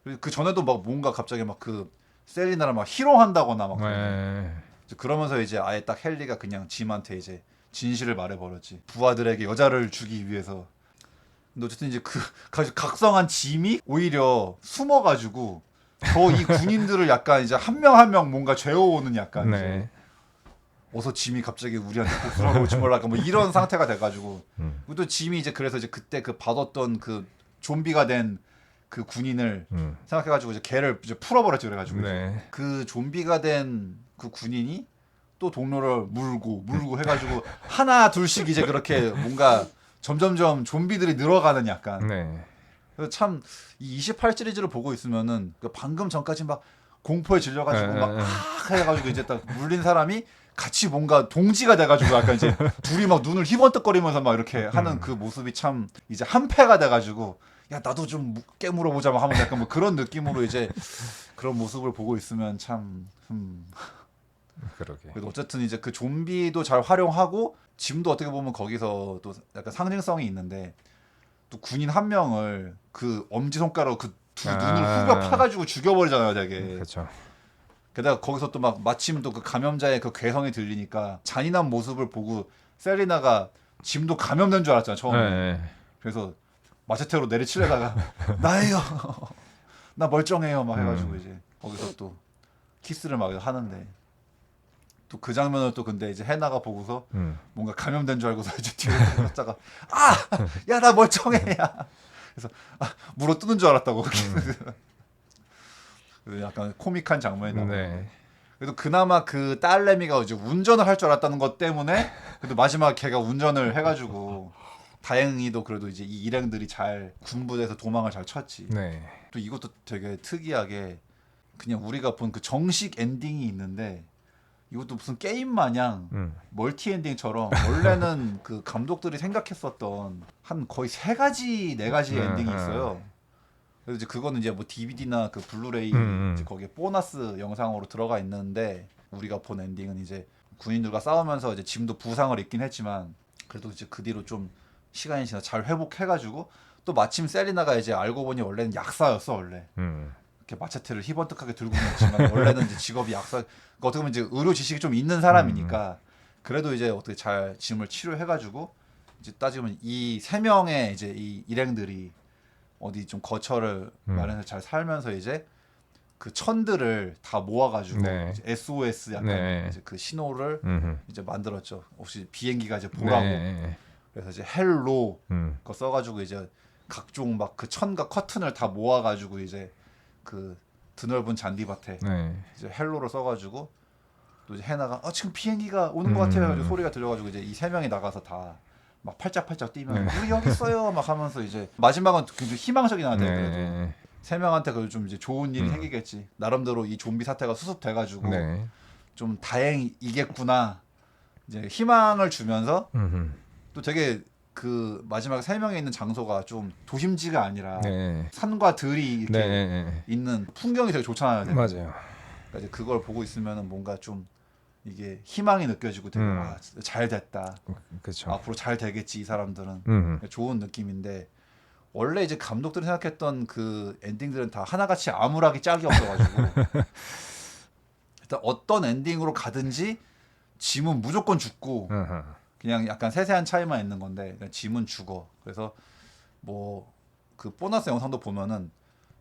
그리고 그 전에도 막 뭔가 갑자기 막 그 셀리나를 막 희롱한다거나 막 네. 그러면서 이제 아예 딱 헨리가 그냥 짐한테 이제 진실을 말해버렸지. 부하들에게 여자를 주기 위해서. 근데 어쨌든 이제 그 각성한 짐이 오히려 숨어가지고 더 이 군인들을 약간 이제 한 명 한 명 뭔가 죄어오는 약간 이제 네. 어서 짐이 갑자기 우리한테 복수하러 올지 몰라 뭐 이런 상태가 돼가지고 그리고 또 짐이 이제 그래서 이제 그때 그 받았던 그 좀비가 된 그 군인을 생각해가지고 이제 걔를 이제 풀어버렸지 그래가지고 네. 그 좀비가 된 그 군인이 또 동료를 물고 해가지고 하나 둘씩 이제 그렇게 뭔가 점점점 좀비들이 늘어가는 약간 네. 그래서 참 이 28 시리즈를 보고 있으면은 그 방금 전까지 막 공포에 질려가지고 막 해가지고 이제 딱 물린 사람이 같이 뭔가 동지가 돼가지고 약간 이제 둘이 막 눈을 희번뜩거리면서 막 이렇게 하는 그 모습이 참 이제 한패가 돼가지고 야 나도 좀 깨물어 보자 막 하면 약간 뭐 그런 느낌으로 이제 그런 모습을 보고 있으면 참 그러게. 그래도 어쨌든 이제 그 좀비도 잘 활용하고 짐도 어떻게 보면 거기서 또 약간 상징성이 있는데 또 군인 한 명을 그 엄지 손가락으로 그 두 눈을 후벼 파가지고 죽여버리잖아요, 되게. 그렇죠. 게다가 거기서 또 막 마침 또 그 감염자의 그 괴성이 들리니까 잔인한 모습을 보고 셀리나가 짐도 감염된 줄 알았잖아 처음에. 네. 그래서 마체테로 내리치려다가 나예요, 나 멀쩡해요 막 해가지고 이제 거기서 또 키스를 막 하는데 또 그 장면을 또 근데 이제 해나가 보고서 뭔가 감염된 줄 알고서 이제 뒤로 갔다가 야 나 멀쩡해 야 그래서 물어 뜯는 줄 알았다고 그래서 약간 코믹한 장면이 나와요. 네. 그래도 그나마 그 딸내미가 이제 운전을 할 줄 알았다는 것 때문에 그래도 마지막에 걔가 운전을 해가지고 다행히도 그래도 이제 이 일행들이 잘 군부대에서 도망을 잘 쳤지. 네. 또 이것도 되게 특이하게 그냥 우리가 본 그 정식 엔딩이 있는데 이것도 무슨 게임 마냥 멀티 엔딩처럼 원래는 그 감독들이 생각했었던 한 거의 3가지 4가지 엔딩이 있어요. 그래서 이제 그거는 이제 뭐 DVD나 그 블루레이 이제 거기에 보너스 영상으로 들어가 있는데 우리가 본 엔딩은 이제 군인들과 싸우면서 이제 짐도 부상을 입긴 했지만 그래도 이제 그 뒤로 좀 시간이 지나 잘 회복해가지고 또 마침 셀리나가 이제 알고 보니 원래는 약사였어 원래. 이렇게 마체테를 희번뜩하게 들고 있지만 원래는 이제 직업이 약사. 그러니까 어떻게 보면 이제 의료 지식이 좀 있는 사람이니까 그래도 이제 어떻게 잘 짐을 치료해가지고 이제 따지면 이 3명의 이제 이 일행들이 어디 좀 거처를 마련해서 잘 살면서 이제 그 천들을 다 모아가지고 네. 이제 SOS 약간 네. 이제 그 신호를 이제 만들었죠. 혹시 비행기가 이제 보라고. 네. 그래서 이제 헬로 거 써가지고 이제 각종 막 그 천과 커튼을 다 모아가지고 이제 그 드넓은 잔디밭에 네. 이제 헬로를 써가지고 또 이제 해나가 지금 비행기가 오는 것 같아요. 해가지고 소리가 들려가지고 이제 이 3명이 나가서 다 막 팔짝팔짝 뛰면 우리 여기 있어요 막 하면서 이제 마지막은 굉장히 희망적인 하나 돼요. 그래도 네. 3명한테 그래도 좀 이제 좋은 일이 생기겠지. 나름대로 이 좀비 사태가 수습돼가지고 네. 좀 다행이겠구나. 이제 희망을 주면서 또 되게 그 마지막 3명이 있는 장소가 좀 도심지가 아니라 네. 산과 들이 이렇게 네. 있는 풍경이 되게 좋잖아요. 되게. 맞아요. 그러니까 이제 그걸 보고 있으면은 뭔가 좀 이게 희망이 느껴지고 되게 아, 잘 됐다. 그렇죠. 앞으로 잘 되겠지 이 사람들은. 음. 좋은 느낌인데 원래 이제 감독들이 생각했던 그 엔딩들은 다 하나같이 암울하기 짝이 없어가지고 일단 어떤 엔딩으로 가든지 짐은 무조건 죽고 그냥 약간 세세한 차이만 있는 건데 그냥 짐은 죽어. 그래서 뭐 그 보너스 영상도 보면은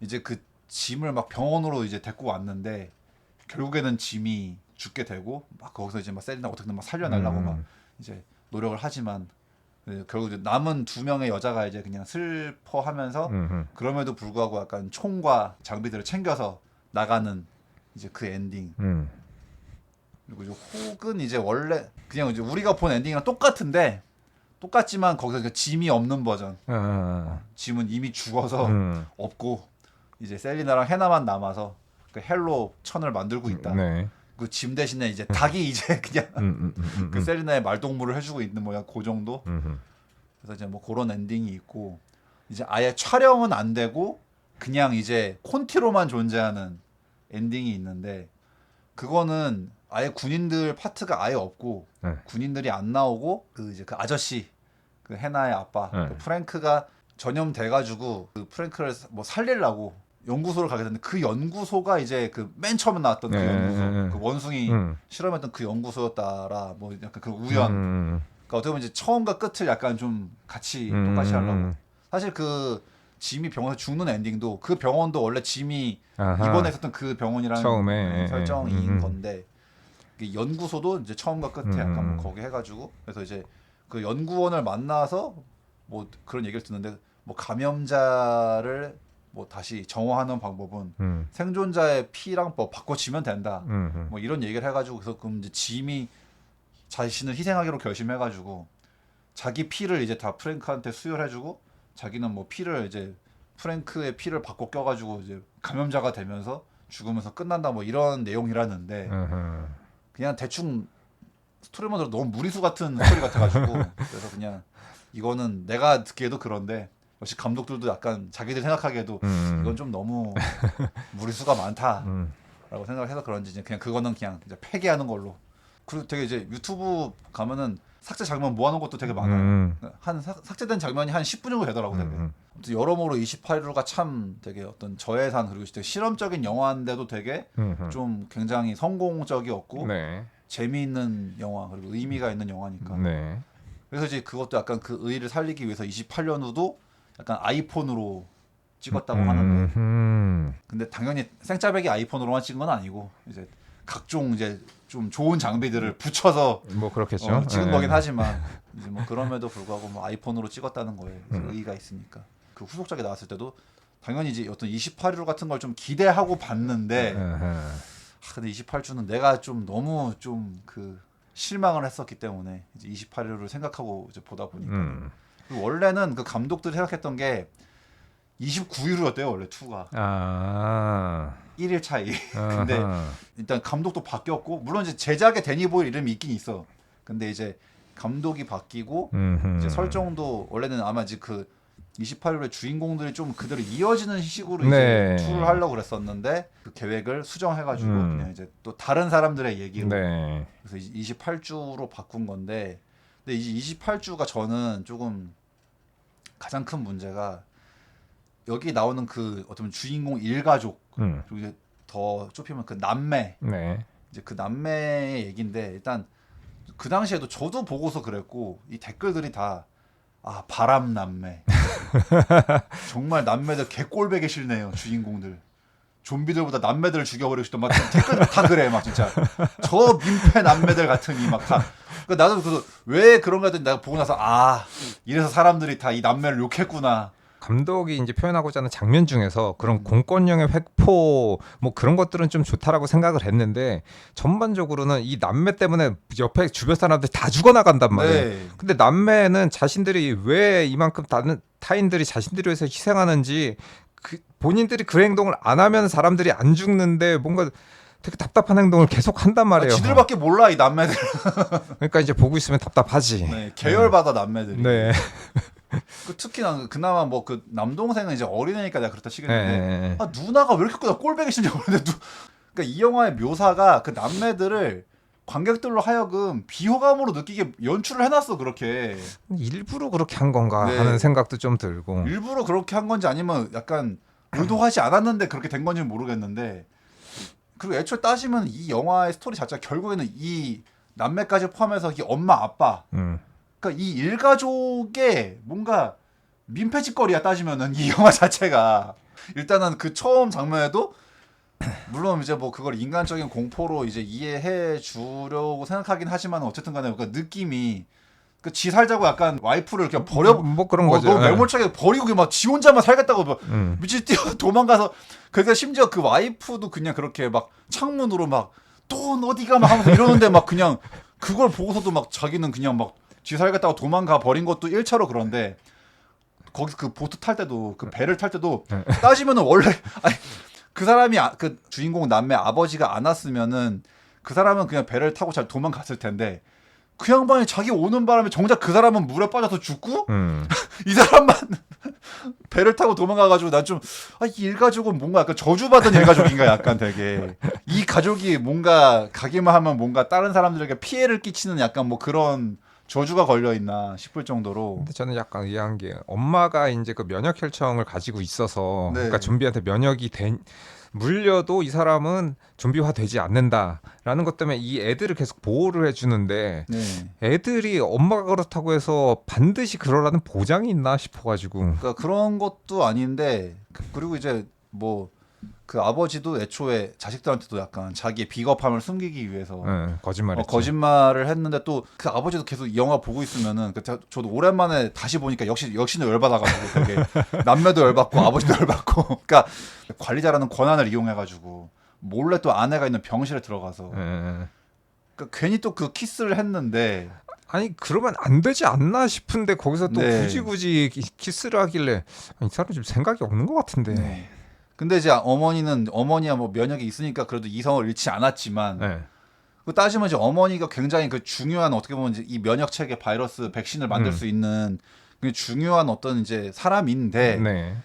이제 그 짐을 막 병원으로 이제 데리고 왔는데 결국에는 짐이 죽게 되고 막 거기서 이제 막 셀리나 어떻게든 막 살려내려고 막 이제 노력을 하지만 결국 이제 남은 2명의 여자가 이제 그냥 슬퍼하면서 그럼에도 불구하고 약간 총과 장비들을 챙겨서 나가는 이제 그 엔딩. 그리고 이제 혹은 이제 원래 그냥 이제 우리가 본 엔딩이랑 똑같지만 거기서 그 짐이 없는 버전. 짐은 이미 죽어서 없고 이제 셀리나랑 해나만 남아서 그 헬로 천을 만들고 있다. 네. 그 짐 대신에 이제 닭이 이제 그냥 그 셀리나의 말동무를 해주고 있는 모양 그 정도. 그래서 이제 뭐 그런 엔딩이 있고 이제 아예 촬영은 안 되고 그냥 이제 콘티로만 존재하는 엔딩이 있는데 그거는 아예 군인들 파트가 아예 없고 네. 군인들이 안 나오고 그 이제 그 아저씨 그 해나의 아빠 네. 그 프랭크가 전염돼가지고 그 프랭크를 뭐 살리려고 연구소를 가게 됐는데 그 연구소가 이제 그 맨 처음에 나왔던 그 연구소 그 원숭이 실험했던 그 연구소였다라 뭐 약간 그 우연 그러니까 어떻게 보면 이제 처음과 끝을 약간 좀 같이 똑같이 하려고 사실 그 짐이 병원에서 죽는 엔딩도 그 병원도 원래 짐이 이번에 있었던 그 병원이라는 처음에 설정인 건데 그 연구소도 이제 처음과 끝에 약간 뭐 거기 해가지고 그래서 이제 그 연구원을 만나서 뭐 그런 얘기를 듣는데 뭐 감염자를 뭐 다시 정화하는 방법은 생존자의 피랑 뭐 바꿔치면 된다. 뭐 이런 얘기를 해가지고 그래서 그럼 이제 짐이 자신을 희생하기로 결심해가지고 자기 피를 이제 다 프랭크한테 수혈해주고 자기는 뭐 피를 이제 프랭크의 피를 바꿔 껴가지고 이제 감염자가 되면서 죽으면서 끝난다 뭐 이런 내용이라는데 그냥 대충 스토리만 들어도 너무 무리수 같은 스토리 같아가지고 그래서 그냥 이거는 내가 듣기에도 그런데 역시 감독들도 약간 자기들 생각하기에도 이건 좀 너무 무리수가 많다라고 생각을 해서 그런지 이제 그냥 그거는 그냥 이제 폐기하는 걸로. 그리고 되게 이제 유튜브 가면은 삭제 장면 모아놓은 것도 되게 많아요. 한 삭제된 장면이 한 10분 정도 되더라고 되게. 아무튼 여러모로 28루가 참 되게 어떤 저예산 그리고 되게 실험적인 영화인데도 되게 좀 굉장히 성공적이었고 네. 재미있는 영화 그리고 의미가 있는 영화니까. 네. 그래서 이제 그것도 약간 그 의의를 살리기 위해서 28년 후도 약간 아이폰으로 찍었다고 하는데 근데 당연히 생짜배기 아이폰으로만 찍은 건 아니고 이제 각종 이제 좀 좋은 장비들을 붙여서 뭐 그렇겠죠. 찍은 네. 거긴 하지만 이제 뭐 그럼에도 불구하고 뭐 아이폰으로 찍었다는 거에 이제 의의가 있으니까 그 후속작이 나왔을 때도 당연히 이제 어떤 28일 같은 걸 좀 기대하고 봤는데 근데 28주는 내가 좀 너무 좀 그 실망을 했었기 때문에 이제 28일을 생각하고 이제 보다 보니까 그리고 원래는 그 감독들이 생각했던 게 29일이었대요 원래 2가 1일 차이. 근데 일단 감독도 바뀌었고 물론 이제 제작의 데니 보일 이름이 있긴 있어. 근데 이제 감독이 바뀌고 이제 설정도 원래는 아마 이제 그 28일의 주인공들이 좀 그대로 이어지는 식으로 네. 이제 툴을 하려고 그랬었는데 그 계획을 수정해가지고 그냥 이제 또 다른 사람들의 얘기로 네. 그래서 28주로 바꾼 건데 근데 이제 28주가 저는 조금 가장 큰 문제가 여기 나오는 그 어떤 주인공 일가족 그리고 이제 더 좁히면 그 남매 네. 이제 그 남매의 얘기인데 일단 그 당시에도 저도 보고서 그랬고 이 댓글들이 다 바람 남매 정말 남매들 개꼴배기 싫네요 주인공들 좀비들보다 남매들을 죽여버리고 싶다 막 댓글 다 그래 막 진짜 저 민폐 남매들 같으니 막 다 그러니까 나도 그래서 왜 그런가 했더니 내가 보고 나서 이래서 사람들이 다 이 남매를 욕했구나. 감독이 이제 표현하고자 하는 장면 중에서 그런 공권력의 획포 뭐 그런 것들은 좀 좋다라고 생각을 했는데 전반적으로는 이 남매 때문에 옆에 주변 사람들이 다 죽어나간단 말이에요. 네. 근데 남매는 자신들이 왜 이만큼 다른 타인들이 자신들을 위해서 희생하는지 본인들이 그 행동을 안 하면 사람들이 안 죽는데 뭔가 되게 답답한 행동을 계속 한단 말이에요. 지들밖에 몰라 이 남매들. 그러니까 이제 보고 있으면 답답하지. 네, 계열받아 남매들이. 네. 그 특히나 그나마 뭐 그 남동생은 이제 어린애니까 내가 그렇다 치겠는데 네. 누나가 왜 이렇게 꼴배기 싫냐고 그러는데 그러니까 이 영화의 묘사가 그 남매들을 관객들로 하여금 비호감으로 느끼게 연출을 해놨어 그렇게. 일부러 그렇게 한 건가 네. 하는 생각도 좀 들고. 일부러 그렇게 한 건지 아니면 약간 의도하지 않았는데 그렇게 된 건지는 모르겠는데, 그리고 애초에 따지면 이 영화의 스토리 자체가 결국에는 이 남매까지 포함해서 이 엄마 아빠, 그러니까 이 일가족의 뭔가 민폐짓거리야 따지면은 이 영화 자체가. 일단은 그 처음 장면에도 물론 이제 뭐 그걸 인간적인 공포로 이제 이해해 주려고 생각하긴 하지만 어쨌든 간에 그 느낌이 그 지 살자고 약간 와이프를 그냥 버려 뭐 그런 거죠. 너무 매몰차게 버리고 막 지 혼자만 살겠다고 막 미친 뛰어 도망가서. 그러니까 심지어 그 와이프도 그냥 그렇게 막 창문으로 막 돈 어디가 막 하면서 이러는데 막 그냥 그걸 보고서도 막 자기는 그냥 막 지 살겠다고 도망가 버린 것도 1차로 그런데, 거기서 그 보트 탈 때도 그 배를 탈 때도 따지면은 원래 아니 그 사람이 그 주인공 남매 아버지가 안 왔으면은 그 사람은 그냥 배를 타고 잘 도망갔을 텐데, 그 양반이 자기 오는 바람에 정작 그 사람은 물에 빠져서 죽고 이 사람만 배를 타고 도망가가지고 난 좀 이 일가족은 뭔가 약간 저주받은 일가족인가 약간 되게 이 가족이 뭔가 가기만 하면 뭔가 다른 사람들에게 피해를 끼치는 약간 뭐 그런 저주가 걸려 있나 싶을 정도로. 근데 저는 약간 의아한 게 엄마가 이제 그 면역 혈청을 가지고 있어서 네. 그러니까 좀비한테 면역이 물려도 이 사람은 좀비화 되지 않는다라는 것 때문에 이 애들을 계속 보호를 해주는데 네. 애들이 엄마가 그렇다고 해서 반드시 그러라는 보장이 있나 싶어가지고. 그러니까 그런 것도 아닌데, 그리고 이제 뭐 그 아버지도 애초에 자식들한테도 약간 자기의 비겁함을 숨기기 위해서 거짓말했죠. 거짓말을 했는데, 또 그 아버지도 계속 이 영화 보고 있으면은 저도 오랜만에 다시 보니까 역시나 열받아가지고 되게 남매도 열받고 아버지도 열받고. 그러니까 관리자라는 권한을 이용해가지고 몰래 또 아내가 있는 병실에 들어가서 그러니까 괜히 또 그 키스를 했는데. 아니 그러면 안 되지 않나 싶은데 거기서 또 네. 굳이 키스를 하길래 이 사람 좀 생각이 없는 것 같은데. 네. 근데 이제 어머니야 뭐 면역이 있으니까 그래도 이성을 잃지 않았지만, 네. 그 따지면 이제 어머니가 굉장히 그 중요한, 어떻게 보면 이제 이 면역 체계 바이러스 백신을 만들 수 있는 그 중요한 어떤 이제 사람인데, 네.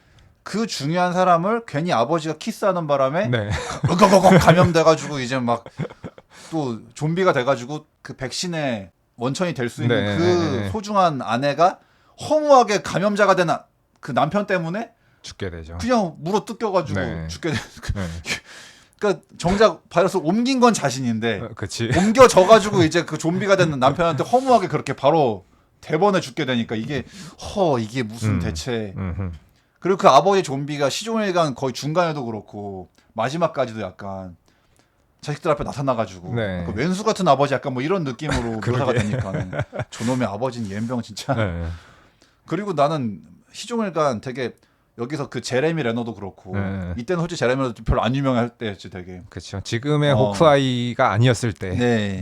그 중요한 사람을 괜히 아버지가 키스하는 바람에 네. 으걱으걱 감염돼가지고 이제 막 또 좀비가 돼가지고 그 백신의 원천이 될 수 있는 네. 그 소중한 아내가 허무하게 감염자가 된 그 남편 때문에 죽게 되죠. 그냥 물어 뜯겨가지고 네. 죽게 된. 네. 그러니까 정작 바이러스를 옮긴 건 자신인데 그치. 옮겨져가지고 이제 그 좀비가 된 남편한테 허무하게 그렇게 바로 대번에 죽게 되니까 이게 이게 무슨 대체. 그리고 그 아버지 좀비가 시종일관 거의 중간에도 그렇고 마지막까지도 약간 자식들 앞에 나타나가지고 네. 그 왼수 같은 아버지 약간 뭐 이런 느낌으로 묘사가 되니까 저놈의 아버지는 옌병 진짜. 네. 그리고 나는 시종일관 되게 여기서 그 제레미 레너도 그렇고 이때는 솔직히 제레미 레너도 별로 안 유명할 때였지 되게. 그렇죠. 지금의 호크아이가 아니었을 때. 네.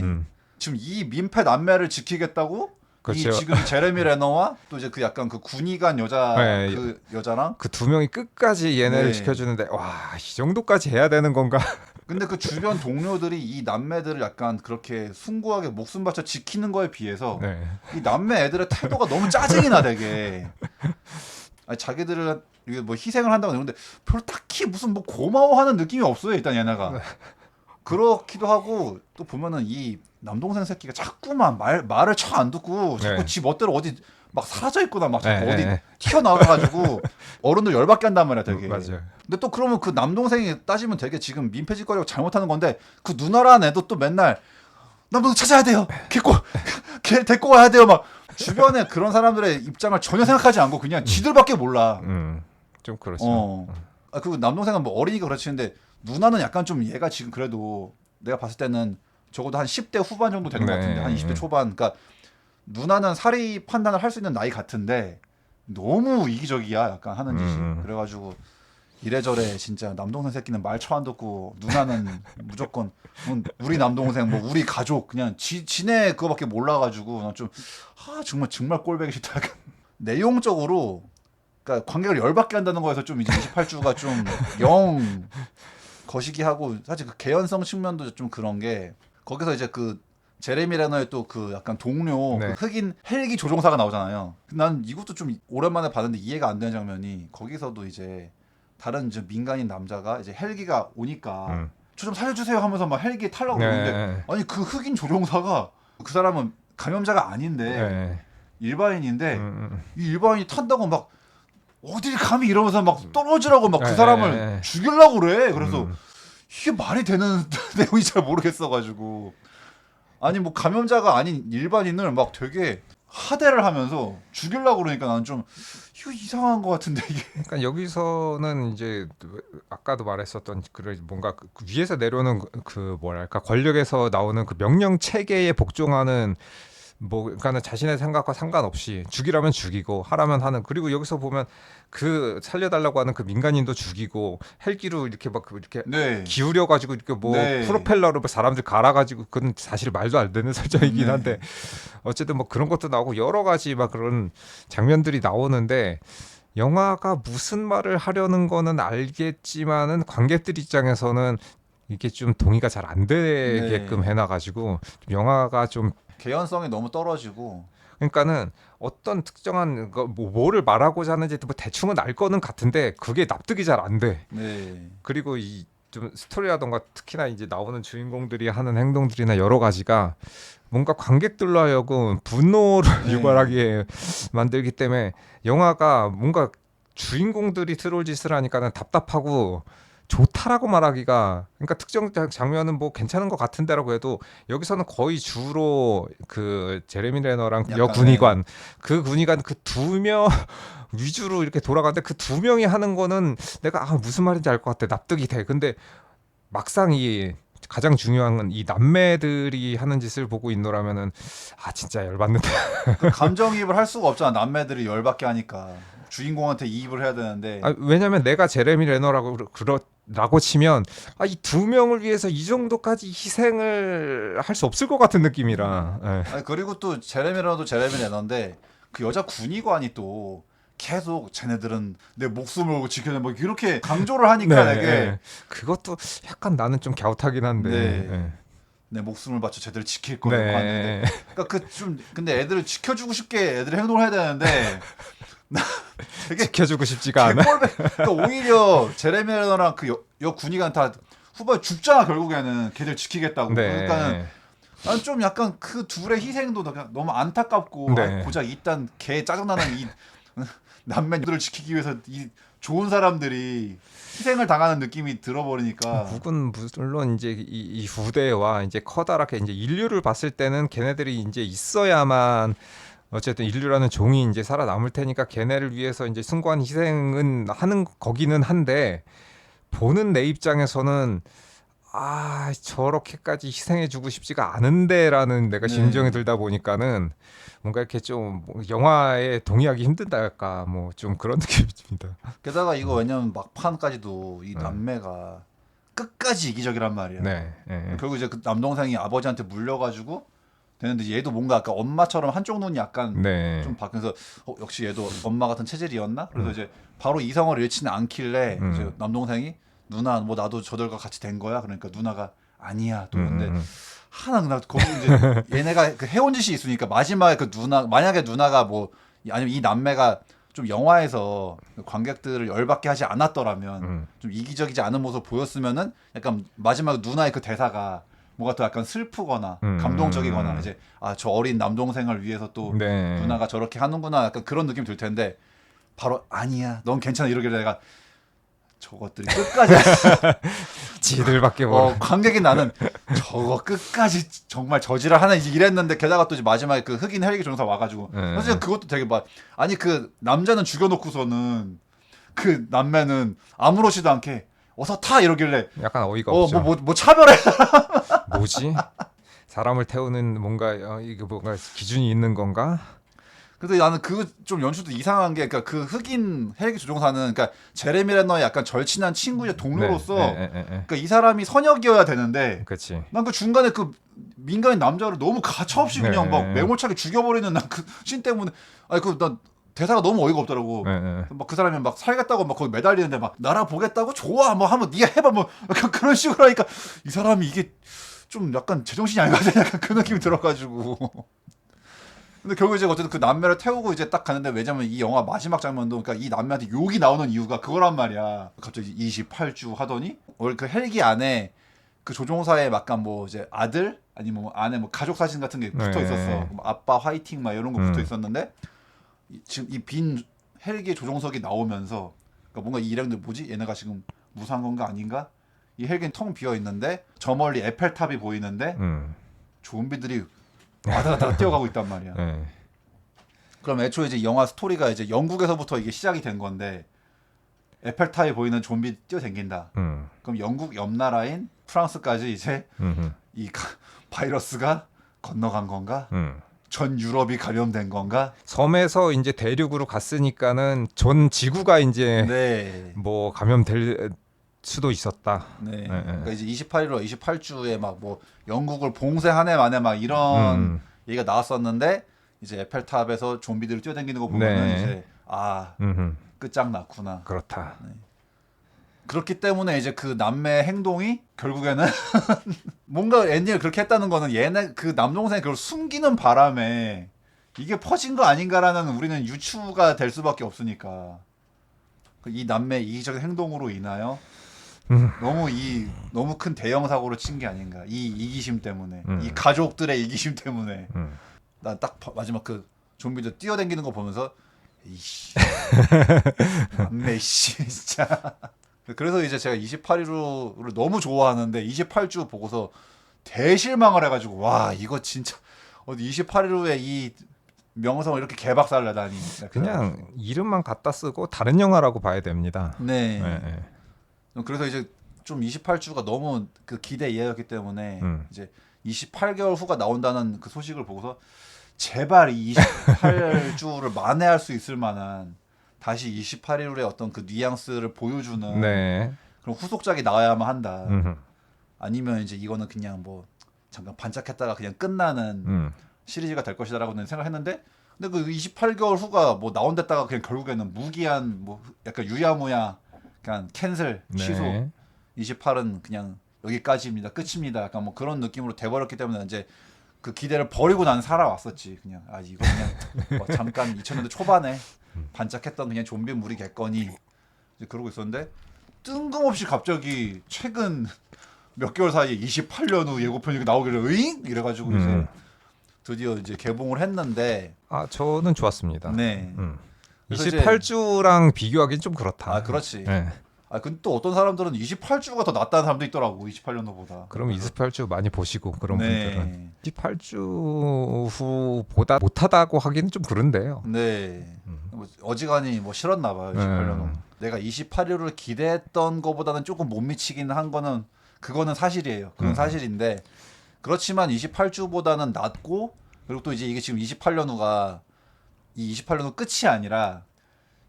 지금 이 민폐 남매를 지키겠다고 그렇죠. 이 지금 제레미 레너와 또 이제 그 약간 그 군의관 여자 네. 그 여자랑 그 두 명이 끝까지 얘네를 네. 지켜주는데 와, 이 정도까지 해야 되는 건가? 근데 그 주변 동료들이 이 남매들을 약간 그렇게 숭고하게 목숨 바쳐 지키는 거에 비해서 네. 이 남매 애들의 태도가 너무 짜증이 나 되게. 아니, 자기들을 이게 뭐 희생을 한다고 그러는데 별로 딱히 무슨 뭐 고마워하는 느낌이 없어요 일단 얘네가. 그렇기도 하고 또 보면은 이 남동생 새끼가 자꾸만 말을 쳐 안 듣고 자꾸 네. 지 멋대로 어디 막 사라져 있거나 막 자꾸 네, 어디 네. 튀어나와가지고 어른들 열받게 한단 말이야 되게. 맞아요. 근데 또 그러면 그 남동생이 따지면 되게 지금 민폐짓거리고 잘못하는 건데 그 누나란 애도 또 맨날 남동생 찾아야 돼요. 걔 데리고 와야 돼요. 막 주변에 그런 사람들의 입장을 전혀 생각하지 않고 그냥 지들밖에 몰라. 좀 그렇죠. 그리고 남동생은 뭐 어리니까 그렇지는데 누나는 약간 좀 얘가 지금 그래도 내가 봤을 때는 적어도 한 10대 후반 정도 되는 것 같은데 한 20대 초반. 그러니까 누나는 사리 판단을 할 수 있는 나이 같은데 너무 이기적이야 약간 하는 짓이. 그래가지고 이래저래 진짜 남동생 새끼는 말 쳐 안 듣고 누나는 무조건 우리 남동생 뭐 우리 가족 그냥 지네 그거밖에 몰라가지고 난 좀 정말 꼴보기 싫다. 약간. 내용적으로 그러니까 관객을 열받게 한다는 거에서 좀 이제 28주가 좀 영 거시기하고 사실 그 개연성 측면도 좀 그런 게 거기서 이제 그 제레미 레너의 또 그 약간 동료 네. 그 흑인 헬기 조종사가 나오잖아요. 난 이것도 좀 오랜만에 봤는데 이해가 안 되는 장면이 거기서도 이제 다른 이제 민간인 남자가 이제 헬기가 오니까 저 좀 살려주세요 하면서 막 헬기 타려고 그러는데 네. 아니 그 흑인 조종사가 그 사람은 감염자가 아닌데 네. 일반인인데 음. 이 일반인이 탄다고 막 어딜 감히 이러면서 막 떨어지라고 막 그 네. 사람을 죽이려고 그래. 그래서 음. 이게 말이 되는 내용이 잘 모르겠어가지고 아니 뭐 감염자가 아닌 일반인을 막 되게 하대를 하면서 죽이려고 그러니까 나는 좀 이거 이상한 것 같은데 이게. 그러니까 여기서는 이제 아까도 말했었던 그런 뭔가 그 위에서 내려오는 그 뭐랄까 권력에서 나오는 그 명령 체계에 복종하는 뭐 그러니까는 자신의 생각과 상관없이 죽이라면 죽이고 하라면 하는 그리고 여기서 보면 그 살려달라고 하는 그 민간인도 죽이고 헬기로 이렇게 막 이렇게 네. 기울여 가지고 이렇게 뭐 네. 프로펠러로 사람들 갈아 가지고 그건 사실 말도 안 되는 설정이긴 네. 한데 어쨌든 뭐 그런 것도 나오고 여러 가지 막 그런 장면들이 나오는데 영화가 무슨 말을 하려는 거는 알겠지만은 관객들 입장에서는 이게 좀 동의가 잘 안 되게끔 네. 해놔가지고 영화가 좀 개연성이 너무 떨어지고 그러니까는 어떤 특정한 뭐를 말하고자 하는지 뭐 대충은 알 거는 같은데 그게 납득이 잘 안 돼. 네. 그리고 이 좀 스토리라던가 특히나 이제 나오는 주인공들이 하는 행동들이나 여러 가지가 뭔가 관객들로 하여금 분노를 네. 유발하게 만들기 때문에 영화가 뭔가 주인공들이 트롤 짓을 하니까는 답답하고 좋다라고 말하기가 그러니까 특정 장면은 뭐 괜찮은 것 같은데라고 해도 여기서는 거의 주로 그 제레미 레너랑 여 약간, 군의관 그 군의관 그 두 명 위주로 이렇게 돌아가는데 그 두 명이 하는 거는 내가 무슨 말인지 알 것 같아 납득이 돼 근데 막상 이 가장 중요한 건 이 남매들이 하는 짓을 보고 있노라면은 진짜 열받는다. 그 감정이입을 할 수가 없잖아. 남매들이 열받게 하니까 주인공한테 이입을 해야 되는데. 왜냐면 내가 제레미 레너라고 라고 치면 이 두 명을 위해서 이 정도까지 희생을 할 수 없을 것 같은 느낌이라. 예. 아니, 그리고 또 제레미 레너도 제레미 레너인데 그 여자 군의관이 또 계속 쟤네들은 내 목숨을 지켜내 뭐 이렇게 강조를 하니까 네, 되게 예. 그것도 약간 나는 좀 갸웃하긴 한데. 네. 예. 내 목숨을 바쳐 쟤들 지킬 거라고 네. 하는데 그러니까 그 좀 근데 애들을 지켜주고 싶게 애들이 행동을 해야 되는데 나 되게 지켜주고 싶지가 않아. 개꼴배. 그러니까 오히려 제레미 레너랑 그 여 군의관 다 후보에 죽잖아 결국에는 걔들 지키겠다고. 네. 그러니까는 난 좀 약간 그 둘의 희생도 너무 안타깝고 네. 고작 이딴 개 짜증나는 이 남매들을 지키기 위해서 이 좋은 사람들이 희생을 당하는 느낌이 들어버리니까. 북은 물론 이제 이 후대와 이제 커다랗게 이제 인류를 봤을 때는 걔네들이 이제 있어야만 어쨌든 인류라는 종이 이제 살아남을 테니까 걔네를 위해서 이제 숭고한 희생은 하는 거기는 한데 보는 내 입장에서는 저렇게까지 희생해주고 싶지가 않은데라는 내가 네. 심정이 들다 보니까는 뭔가 이렇게 좀 영화에 동의하기 힘든달까 뭐 좀 그런 느낌이 듭니다. 게다가 이거 왜냐면 막판까지도 이 남매가 끝까지 이기적이란 말이야. 네, 네. 결국 이제 그 남동생이 아버지한테 물려가지고 되는데 얘도 뭔가 약간 엄마처럼 한쪽 눈이 약간 네. 좀 바뀌면서 역시 얘도 엄마 같은 체질이었나? 그래서 이제 바로 이성을 잃지는 않길래 이제 남동생이 누나 뭐 나도 저들과 같이 된 거야. 그러니까 누나가 아니야. 또 근데 하나 나 거기 이제 얘네가 그 해온 짓이 있으니까 마지막에 그 누나 만약에 누나가 뭐 아니면 이 남매가 좀 영화에서 관객들을 열받게 하지 않았더라면 좀 이기적이지 않은 모습 보였으면은 약간 마지막에 누나의 그 대사가 뭔가 더 약간 슬프거나 감동적이거나 이제 저 어린 남동생을 위해서 또 네. 누나가 저렇게 하는구나 약간 그런 느낌이 들 텐데 바로 아니야 넌 괜찮아 이러길래 내가 저것들이 끝까지 지들밖에 모르. 관객이 나는 저거 끝까지 정말 저지를 하나 이랬는데 게다가 또 이제 마지막에 그 흑인 헬기 조종사 와가지고 사실 그것도 되게 막 아니 그 남자는 죽여놓고서는 그 남매는 아무렇지도 않게 어서 타 이러길래 약간 어이가 없죠. 뭐 차별해. 뭐지? 사람을 태우는 뭔가 이게 뭔가 기준이 있는 건가? 근데 나는 그 좀 연출도 이상한 게 그러니까 그 흑인 헬기 조종사는 그러니까 제레미 렌너의 약간 절친한 친구의 동료로서 그러니까 이 사람이 선역이어야 되는데 그렇지. 난 그 중간에 그 민간인 남자를 너무 가차없이 그냥 네. 막 매몰차게 죽여버리는 난 그 씬 때문에 아니 그 난 대사가 너무 어이가 없더라고. 네. 막 그 사람이 막 살겠다고 막 거기 매달리는데 막 나라 보겠다고 좋아 뭐 하면 네가 해봐 뭐 약간 그런 식으로 하니까 이 사람이 이게 좀 약간 제정신이 아니거든 약간 그 느낌이 들어가지고. 근데 결국 이제 어쨌든 그 남매를 태우고 이제 딱 가는데 왜냐면 이 영화 마지막 장면도 그러니까 이 남매한테 욕이 나오는 이유가 그거란 말이야. 갑자기 28주 하더니 원래 그 헬기 안에 그 조종사의 약간 뭐 이제 아들 아니면 뭐 안에 뭐 가족 사진 같은 게 붙어 있었어. 네. 뭐 아빠 화이팅 막 이런 거 붙어 있었는데 지금 이 빈 헬기 조종석이 나오면서 그러니까 뭔가 이 일행들 뭐지? 얘네가 지금 무사한 건가 아닌가? 이 헬기는 텅 비어 있는데 저 멀리 에펠탑이 보이는데 좀비들이 와다다다 뛰어가고 있단 말이야. 네. 그럼 애초에 이제 영화 스토리가 이제 영국에서부터 이게 시작이 된 건데 에펠탑이 보이는 좀비 뛰어댕긴다. 그럼 영국 옆 나라인 프랑스까지 이제 이 바이러스가 건너간 건가? 전 유럽이 감염된 건가? 섬에서 이제 대륙으로 갔으니까는 전 지구가 이제 네. 뭐 감염될 수도 있었다. 네. 네. 그러니까 이제 28일로 28주에 막 뭐 영국을 봉쇄하네 마네 막 이런 얘기가 나왔었는데 이제 에펠탑에서 좀비들이 뛰어다니는 거 보면은 네. 이제 아 끝장났구나. 그렇다. 그렇기 때문에 이제 그 남매 행동이 결국에는 뭔가 엔딩을 그렇게 했다는 거는 얘네 그 남동생이 그걸 숨기는 바람에 이게 퍼진 거 아닌가라는 우리는 유추가 될 수밖에 없으니까 이 남매의 이기적인 행동으로 인하여 너무 큰 대형 사고를 친 게 아닌가 이 이기심 때문에 이 가족들의 이기심 때문에 난 딱 마지막 그 좀비들 뛰어다니는 거 보면서 이씨 남매 씨 진짜 그래서 이제 제가 28일을 너무 좋아하는데 28주 보고서 대실망을 해가지고 와 이거 진짜 어디 28일 이 명성을 이렇게 개박살 내다니 그냥 이름만 갖다 쓰고 다른 영화라고 봐야 됩니다. 네. 네. 그래서 이제 좀 28주가 너무 그 기대 이하였기 때문에 이제 28개월 후가 나온다는 그 소식을 보고서 제발 이 28주를 만회할 수 있을 만한 다시 28일의 어떤 그 뉘앙스를 보여주는 네. 그런 후속작이 나와야만 한다. 아니면 이제 이거는 그냥 뭐 잠깐 반짝했다가 그냥 끝나는 시리즈가 될 것이다라고는 생각했는데 근데 그 28개월 후가 뭐 나온댔다가 그냥 결국에는 무기한 뭐 약간 유야무야 그냥 캔슬 취소 네. 28은 그냥 여기까지입니다 끝입니다 약간 뭐 그런 느낌으로 돼버렸기 때문에 이제 그 기대를 버리고 난 살아왔었지 그냥 아 이거 그냥 뭐 잠깐 2000년대 초반에 반짝했던 그냥 좀비 무리겠거니 이제 그러고 있었는데 뜬금없이 갑자기 최근 몇 개월 사이에 28년 후 예고편이 나오기를 으잉 이래가지고 이제 드디어 이제 개봉을 했는데 아 저는 좋았습니다. 네. 그래서 28주랑 비교하기는 좀 그렇다. 아 그렇지. 네. 아 근데 또 어떤 사람들은 28주가 더 낫다는 사람도 있더라고 28년도보다. 그럼 28주 많이 보시고 그런 네. 분들은 28주 후보다 못하다고 하기는 좀 그런데요. 네. 뭐 어지간히 뭐 싫었나 봐요 28년 후. 내가 28일을 기대했던 거보다는 조금 못 미치긴 한 거는 그거는 사실이에요. 그건 사실인데 그렇지만 28주보다는 낫고 그리고 또 이제 이게 지금 28년 후가 이 28년 후 끝이 아니라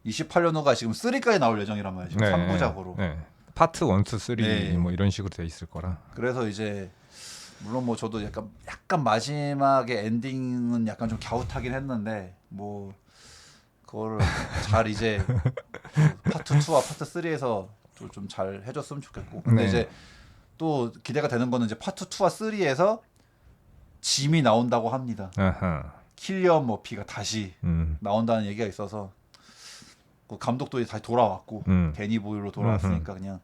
28년 후가 지금 3까지 나올 예정이란 말이에요. 지금 3부작으로. 네. 파트 1, 2, 3 네. 뭐 이런 식으로 돼 있을 거라. 그래서 이제 물론 뭐 저도 약간 마지막에 엔딩은 약간 좀 갸웃하긴 했는데 뭐 그거를 잘 이제 파트 2와 파트 3에서 좀 잘 해줬으면 좋겠고. 근데 네. 이제 또 기대가 되는 거는 이제 파트 2와 3에서 짐이 나온다고 합니다. 아하. 킬리언 머피가 다시 음. 나온다는 얘기가 있어서 그 감독도 다시 돌아왔고 데니 보일로 돌아왔으니까 그냥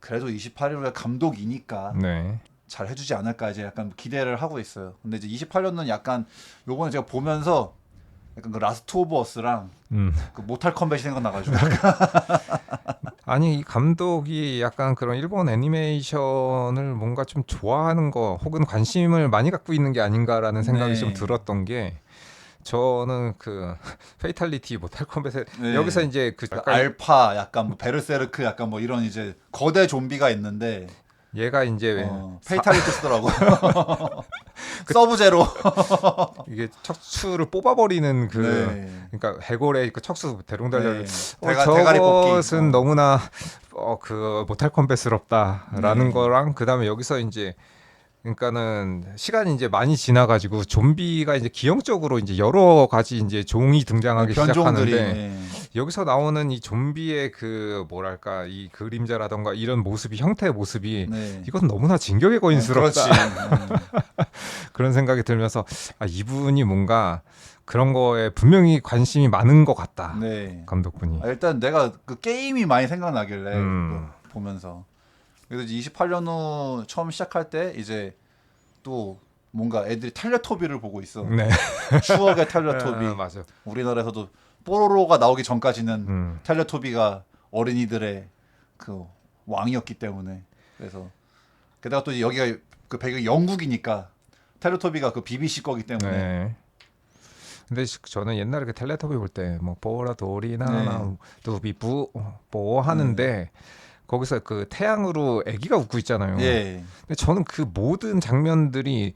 그래도 28일에 감독이니까 네. 잘 해주지 않을까 이제 약간 기대를 하고 있어요. 근데 이제 28년은 약간 요번에 제가 보면서 약간 그 라스트 오브 어스랑 그 모탈 컴뱃이 생각나가지고 아니 이 감독이 약간 그런 일본 애니메이션을 뭔가 좀 좋아하는 거 혹은 관심을 많이 갖고 있는 게 아닌가라는 생각이 네. 좀 들었던 게 저는 그 페이탈리티 모탈 컴뱃에 네. 여기서 이제 그 약간 알파 약간 뭐 베르세르크 약간 뭐 이런 이제 거대 좀비가 있는데 얘가 이제 페이탈리티스더라고. 서브제로. 이게 척추를 뽑아버리는 그 네. 그러니까 해골의 그 척수 대롱달려 네. 대가리 뽑기. 저것은 너무나 그 모탈 컴뱃스럽다라는 네. 거랑 그다음에 여기서 이제 그러니까는 시간이 이제 많이 지나가지고 좀비가 이제 기형적으로 이제 여러 가지 이제 종이 등장하기 변종들이. 시작하는데 네. 여기서 나오는 이 좀비의 그 뭐랄까 이 그림자라던가 이런 모습이 형태의 모습이 네. 이건 너무나 진격의 거인스럽다 그렇지. 그런 생각이 들면서 아 이분이 뭔가 그런 거에 분명히 관심이 많은 것 같다 네. 감독분이 일단 내가 그 게임이 많이 생각나길래 음. 그거 보면서 그래서 이제 28년 후 처음 시작할 때 이제 또 뭔가 애들이 텔레토비를 보고 있어. 네. 추억의 텔레토비. 맞아. 우리나라에서도 뽀로로가 나오기 전까지는 음. 텔레토비가 어린이들의 그 왕이었기 때문에. 그래서 게다가 또 여기가 그 배경이 영국이니까 텔레토비가 그 BBC 거기 때문에. 네. 근데 저는 옛날에 그 텔레토비 볼 때 뭐 보라돌이나 네. 두비부 뭐 하는데 거기서 그 태양으로 아기가 웃고 있잖아요. 예. 근데 저는 그 모든 장면들이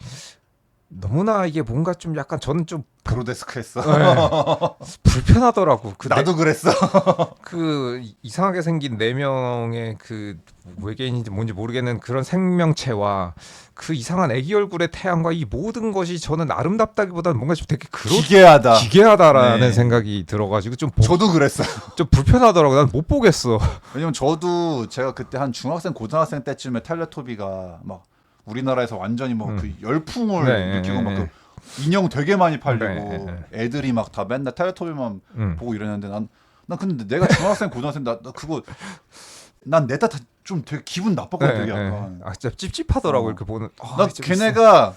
너무나 이게 뭔가 좀 약간 저는 좀 그로데스크 했어. 불편하더라고. 나도 그랬어. 그 이상하게 생긴 네 명의 그 외계인인지 뭔지 모르겠는 그런 생명체와 그 이상한 애기 얼굴의 태양과 이 모든 것이 저는 아름답다기보다는 뭔가 좀 되게 기괴하다. 기괴하다라는 네. 생각이 들어가지고 좀 저도 그랬어요. 좀 불편하더라고. 난 못 보겠어. 왜냐면 저도 제가 그때 한 중학생 고등학생 때쯤에 텔레토비가 막 우리나라에서 완전히 뭐 그 열풍을 네, 느끼고 네, 막 네. 그 인형 되게 많이 팔리고 네. 애들이 막 다 맨날 텔레토비만 보고 이러는데 난 근데 내가 중학생 고등학생 나 그거 난 내다 좀 되게 기분 나빴거든. 되게 약간 아 진짜 찝찝하더라고 이렇게 보는. 난 걔네가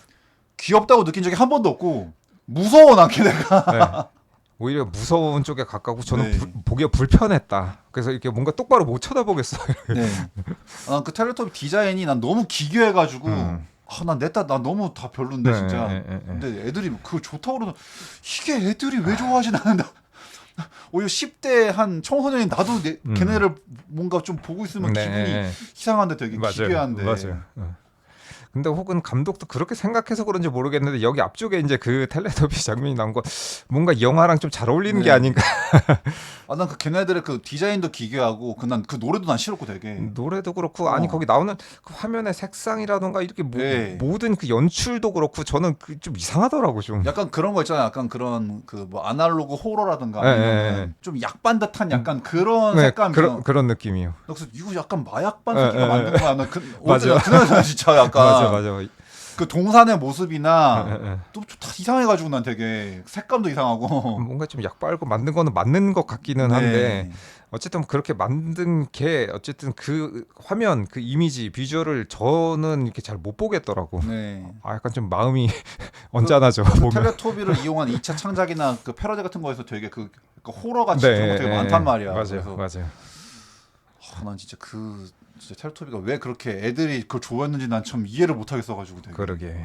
귀엽다고 느낀 적이 한 번도 없고 무서워 난 걔네가. 네. 오히려 무서운 쪽에 가깝고 저는 네. 보기가 불편했다. 그래서 이렇게 뭔가 똑바로 못 쳐다보겠어요. 네. 그 텔레토비 디자인이 난 너무 기괴해가지고 난 너무 다 별론데 네, 진짜. 근데 애들이 그거 좋다고 그러는 이게 애들이 왜 좋아하지 나는 오히려 10대 한 청소년인 나도 걔네를 뭔가 좀 보고 있으면 기분이 이상한데 되게 기괴한데. 맞아요. 근데 혹은 감독도 그렇게 생각해서 그런지 모르겠는데 여기 앞쪽에 이제 그 텔레토비 장면이 나온 거 뭔가 영화랑 좀 잘 어울리는 게 아닌가. 난 그 걔네들의 그 디자인도 기괴하고 난 그 노래도 난 싫었고 되게. 노래도 그렇고 아니 거기 나오는 그 화면의 색상이라던가 이렇게 모든 그 연출도 그렇고 저는 그 좀 이상하더라고 좀. 약간 그런 거 있잖아요. 약간 그런 그 뭐 아날로그 호러라든가 아니면 좀 약반듯한 약간 그런 색감 그런 느낌이요. 그래서 이거 약간 마약반 새끼가 만든 거야. 맞아. 그날 진짜 약간 맞아. 그 동산의 모습이나 또 다 이상해가지고 난 되게 색감도 이상하고 뭔가 좀 약 빨고 만든 거는 맞는 것 같기는 한데 어쨌든 그렇게 만든 게 어쨌든 그 화면 그 이미지 비주얼을 저는 이렇게 잘 못 보겠더라고. 네. 약간 좀 마음이 언짢아져. 그 텔레토비를 이용한 2차 창작이나 그 패러디 같은 거에서 되게 그 호러 같이 그런 거 되게 많단 말이야. 맞아요. 난 진짜 진짜 텔레토비가 왜 그렇게 애들이 그걸 좋아했는지 난 참 이해를 못 하겠어가지고 되게. 그러게.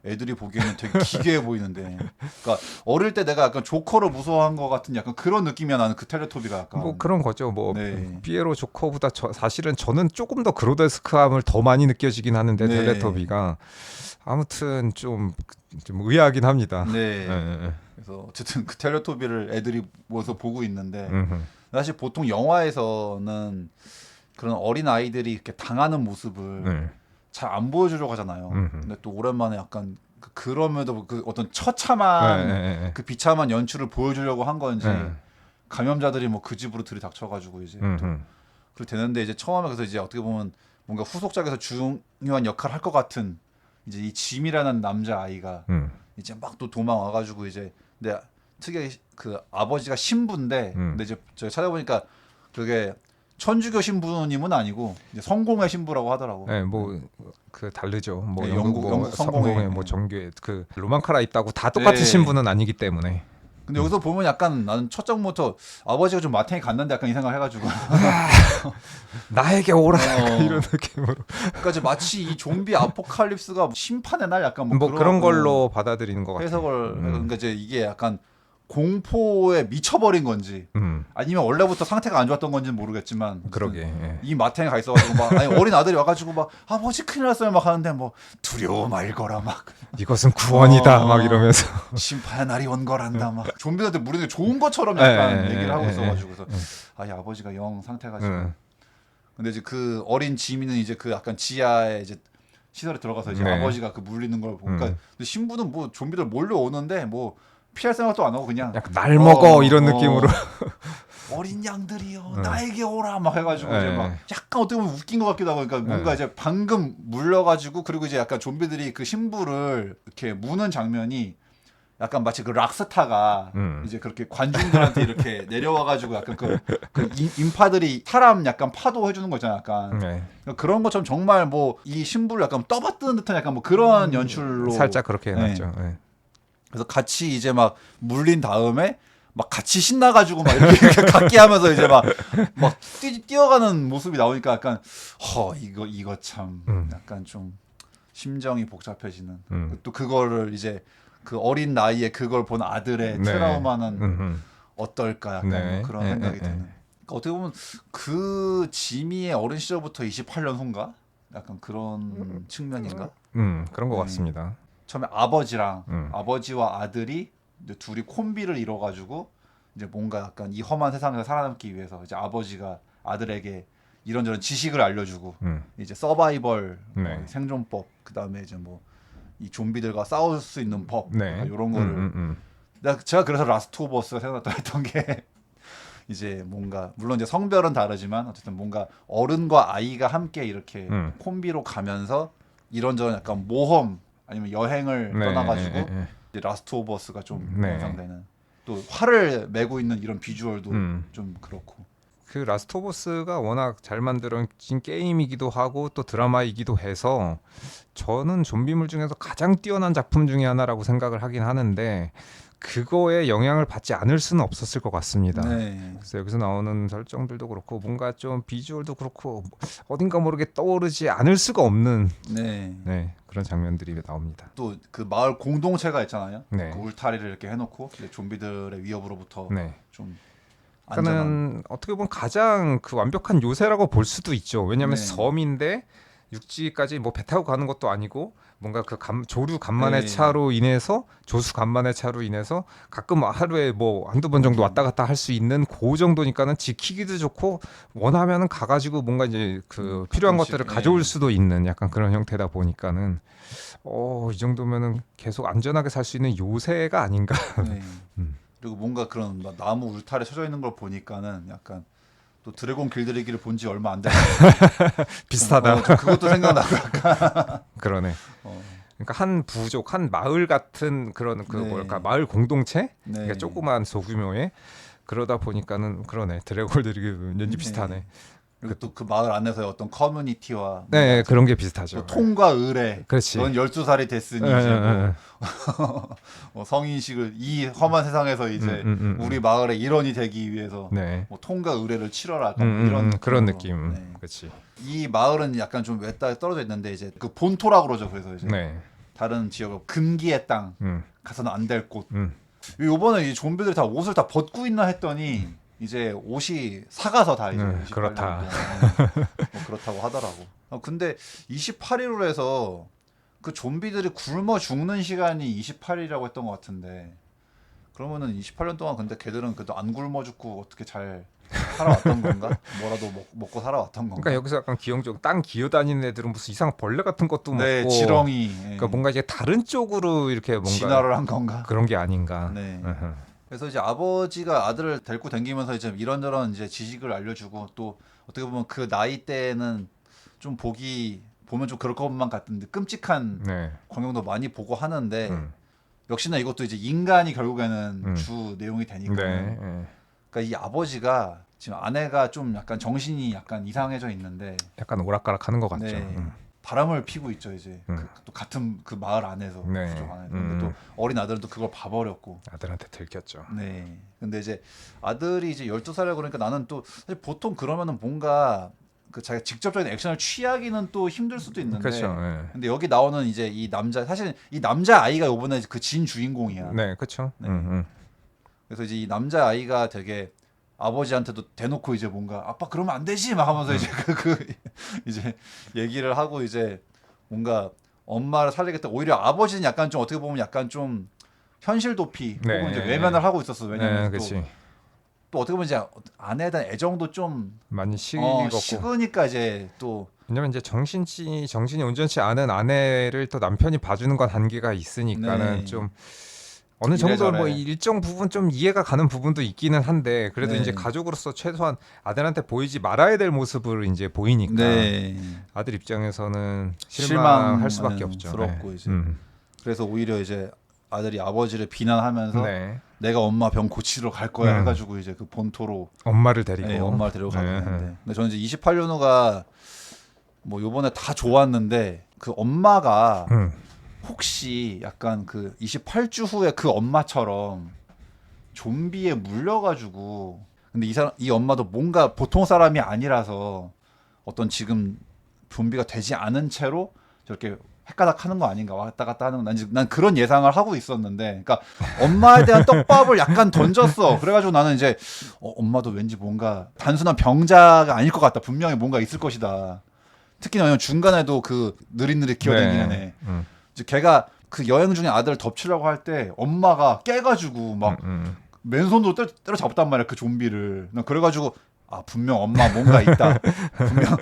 애들이 보기에는 되게 기괴해 보이는데, 그러니까 어릴 때 내가 약간 조커를 무서워한 것 같은 약간 그런 느낌이야. 나는 그 텔레토비가 약간 뭐 그런 거죠. 뭐 피에로 조커보다 사실은 저는 조금 더 그로데스크함을 더 많이 느껴지긴 하는데 텔레토비가 아무튼 좀 의아하긴 합니다. 그래서 어쨌든 그 텔레토비를 애들이 모여서 보고 있는데 사실 보통 영화에서는 그런 어린 아이들이 이렇게 당하는 모습을 잘 안 보여주려고 하잖아요. 근데 또 오랜만에 약간 그럼에도 그 어떤 처참한 그 비참한 연출을 보여주려고 한 건지 감염자들이 뭐 그 집으로 들이닥쳐가지고 이제 그렇게 되는데 이제 처음에 그래서 이제 어떻게 보면 뭔가 후속작에서 중요한 역할을 할 것 같은 이제 이 짐이라는 남자 아이가 이제 막 또 도망 와가지고 이제 근데 특이하게 그 아버지가 신부인데 근데 이제 제가 찾아보니까 그게 천주교 신부님은 아니고 이제 성공의 신부라고 하더라고. 뭐 그 다르죠. 뭐 영국 성공의 뭐 종교에 그 로만카라 있다고 다 똑같은 신부는 아니기 때문에. 근데 여기서 보면 약간 나는 첫 장부터 아버지가 좀 마탱이 갔는데 약간 이 생각을 해가지고 나에게 오라 이런 느낌으로. 그러니까 이제 마치 이 좀비 아포칼립스가 심판의 날 약간 뭐 그런 걸로 받아들이는 것 같아요. 해석을 그러니까 이제 이게 약간 공포에 미쳐버린 건지 아니면 원래부터 상태가 안 좋았던 건지는 모르겠지만 그러게 이 마탱에 가 있어가지고 막 어린 아들이 와가지고 막 아버지 큰일 났어요 막 하는데 뭐 두려워 말거라 막 이것은 구원이다 막 이러면서 심판의 날이 온 거란다 막 좀비한테 무리는 좋은 것처럼 약간 얘기를 하고 있어가지고 그래서 이 아버지가 영 상태가 지금 근데 이제 그 어린 지민은 이제 그 약간 지하에 이제 시설에 들어가서 이제 아버지가 그 물리는 걸 보니까 근데 신부는 뭐 좀비들 몰려오는데 뭐 피할 생각도 안 하고 그냥 약간 날 먹어 이런 느낌으로 어린 양들이요 나에게 오라 막 해가지고 이제 막 약간 어떻게 보면 웃긴 것 같기도 하고 그러니까 뭔가 이제 방금 물려가지고 그리고 이제 약간 좀비들이 그 신부를 이렇게 무는 장면이 약간 마치 그 락스타가 이제 그렇게 관중들한테 이렇게 내려와가지고 약간 그 인파들이 사람 약간 파도 해주는 거 있잖아. 약간 네. 그런 것처럼 정말 뭐 이 신부를 약간 떠받드는 듯한 약간 뭐 그런 연출로 살짝 그렇게 네. 해놨죠. 네. 그래서 같이 이제 막 물린 다음에 막 같이 신나가지고 막 이렇게 각기 하면서 이제 막 뛰어가는 모습이 나오니까 약간 이거 참 약간 좀 심정이 복잡해지는 또 그거를 이제 그 어린 나이에 그걸 본 아들의 네. 트라우마는 어떨까 약간 네. 뭐 그런 생각이 드는. 그러니까 어떻게 보면 그 지미의 어린 시절부터 28년 후인가? 약간 그런 측면인가? 그런 것 네. 같습니다. 처음에 아버지와 아들이 이제 둘이 콤비를 이뤄가지고 이제 뭔가 약간 이 험한 세상에서 살아남기 위해서 이제 아버지가 아들에게 이런저런 지식을 알려주고 이제 서바이벌 네. 생존법 그다음에 이제 뭐 이 좀비들과 싸울 수 있는 법 네. 이런 거를 제가 그래서 라스트 오브 어스가 생각났던 했던 게 이제 뭔가 물론 이제 성별은 다르지만 어쨌든 뭔가 어른과 아이가 함께 이렇게 콤비로 가면서 이런저런 약간 모험 아니면 여행을 네. 떠나가지고 네. 이제 라스트 오브 어스가 좀 네. 연상되는 또 활을 메고 있는 이런 비주얼도 좀 그렇고 그 라스트 오브 어스가 워낙 잘 만들어진 게임이기도 하고 또 드라마이기도 해서 저는 좀비물 중에서 가장 뛰어난 작품 중에 하나라고 생각을 하긴 하는데 그거에 영향을 받지 않을 수는 없었을 것 같습니다. 네. 그래서 여기서 나오는 설정들도 그렇고 뭔가 좀 비주얼도 그렇고 어딘가 모르게 떠오르지 않을 수가 없는 네. 그런 장면들이 나옵니다. 또 그 마을 공동체가 있잖아요. 네. 그 울타리를 이렇게 해놓고 이제 좀비들의 위협으로부터 좀 안전한. 그러니까는 어떻게 보면 가장 그 완벽한 요새라고 볼 수도 있죠. 왜냐하면 네. 섬인데 육지까지 뭐 배 타고 가는 것도 아니고 뭔가 그 조류 간만의 네. 차로 인해서 조수 간만의 차로 인해서 가끔 하루에 뭐 한두 번 정도 왔다 갔다 할 수 있는 그 정도니까는 지키기도 좋고 원하면은 가가지고 뭔가 이제 그 필요한 가끔씩, 것들을 가져올 수도 있는 약간 그런 형태다 보니까는 이 정도면은 계속 안전하게 살 수 있는 요새가 아닌가. 네. 그리고 뭔가 그런 막 나무 울타리 쳐져 있는 걸 보니까는 약간 또 드래곤 길들이기를 본 지 얼마 안 돼서 비슷하다. 좀 그것도 생각나고 그러네. 그러니까 한 부족, 한 마을 같은 그런 그 네. 뭐랄까 마을 공동체, 네. 그러니까 조그만 소규모의 그러다 보니까는 그러네. 드래곤들이 왠지 비슷하네. 그리고 또 그 마을 안에서의 어떤 커뮤니티와 네, 그런 게 비슷하죠. 또 통과 의례. 그렇지. 넌 12살이 됐으니 이제 뭐 성인식을 이 험한 세상에서 이제 우리 마을의 일원이 되기 위해서 네. 뭐 통과 의례를 치러라 약간 뭐 이런 그런 느낌으로. 느낌. 네. 그렇지. 이 마을은 약간 좀 외따에 떨어져 있는데 이제 그 본토라 그러죠. 그래서 이제 네. 다른 지역 금기의 땅 가서는 안 될 곳. 요번에 이 좀비들이 다 옷을 다 벗고 있나 했더니 이제 옷이 사가서 다 이제 28년 그렇다. 뭐 그렇다고 하더라고. 근데 28일로 해서 그 좀비들이 굶어 죽는 시간이 28일이라고 했던 것 같은데 그러면은 28년 동안 근데 걔들은 그래도 안 굶어 죽고 어떻게 잘 살아왔던 건가? 뭐라도 먹고 살아왔던 건가? 그러니까 여기서 약간 기형적 땅 기어다니는 애들은 무슨 이상한 벌레 같은 것도 네, 먹고 지렁이. 그러니까 뭔가 이제 다른 쪽으로 이렇게 뭔가 진화를 한 건가? 그런 게 아닌가. 네. 그래서 이제 아버지가 아들을 데리고 다니면서 이제 이런저런 이제 지식을 알려주고 또 어떻게 보면 그 나이 때는 좀 보면 좀 그럴 것만 같은데 끔찍한 네. 광경도 많이 보고 하는데 역시나 이것도 이제 인간이 결국에는 주 내용이 되니까. 네. 그러니까 이 아버지가 지금 아내가 좀 약간 정신이 약간 이상해져 있는데 약간 오락가락하는 것 같죠. 네. 바람을 피고 있죠 이제 또 같은 그 마을 안에서 네. 부족 안에서 근데 또 어린 아들은 또 그걸 봐버렸고 아들한테 들켰죠. 네 근데 이제 아들이 이제 12살이라 그러니까 나는 또 사실 보통 그러면은 뭔가 그 자기가 직접적인 액션을 취하기는 또 힘들 수도 있는데 그렇죠. 네. 근데 여기 나오는 이제 이 남자 사실 이 남자 아이가 요번에 그 진 주인공이야. 네, 그렇죠. 네. 그래서 이제 이 남자 아이가 되게 아버지한테도 대놓고 이제 뭔가 아빠 그러면 안 되지 막 하면서 이제 이제 얘기를 하고 이제 뭔가 엄마를 살리겠다. 오히려 아버지는 약간 좀 어떻게 보면 약간 좀 현실 도피 네. 혹은 이제 외면을 하고 있었어. 왜냐면 네, 또 어떻게 보면 이제 아내에 대한 애정도 좀 많이 식었고. 식으니까 이제 또 왜냐면 이제 정신이 온전치 않은 아내를 또 남편이 봐주는 건 한계가 있으니까는 네. 좀 어느 정도 뭐 이래저래. 일정 부분 좀 이해가 가는 부분도 있기는 한데 그래도 네. 이제 가족으로서 최소한 아들한테 보이지 말아야 될 모습을 이제 보이니까 네. 아들 입장에서는 실망할 수밖에 없죠. 실망스럽고 네. 이제 그래서 오히려 이제 아들이 아버지를 비난하면서 네. 내가 엄마 병 고치러 갈 거야 음. 해가지고 이제 그 본토로 엄마를 데리고 엄마를 데리고 가게 네. 되는데 근데 저는 이제 28년호가 뭐 요번에 다 좋았는데 그 엄마가 혹시 약간 그 28주 후에 그 엄마처럼 좀비에 물려가지고 근데 이 엄마도 뭔가 보통 사람이 아니라서 어떤 지금 좀비가 되지 않은 채로 저렇게 헷가닥 하는 거 아닌가 왔다 갔다 하는 거 난 그런 예상을 하고 있었는데 그러니까 엄마에 대한 떡밥을 약간 던졌어. 그래가지고 나는 이제 엄마도 왠지 뭔가 단순한 병자가 아닐 것 같다. 분명히 뭔가 있을 것이다. 특히나 왜냐면 중간에도 그 느릿느릿 기어다니는 애. 이제 걔가 그 여행 중에 아들을 덮치려고 할 때 엄마가 깨가지고 막 맨손으로 때려 잡았단 말이야 그 좀비를. 난 그래가지고 분명 엄마 뭔가 있다. 분명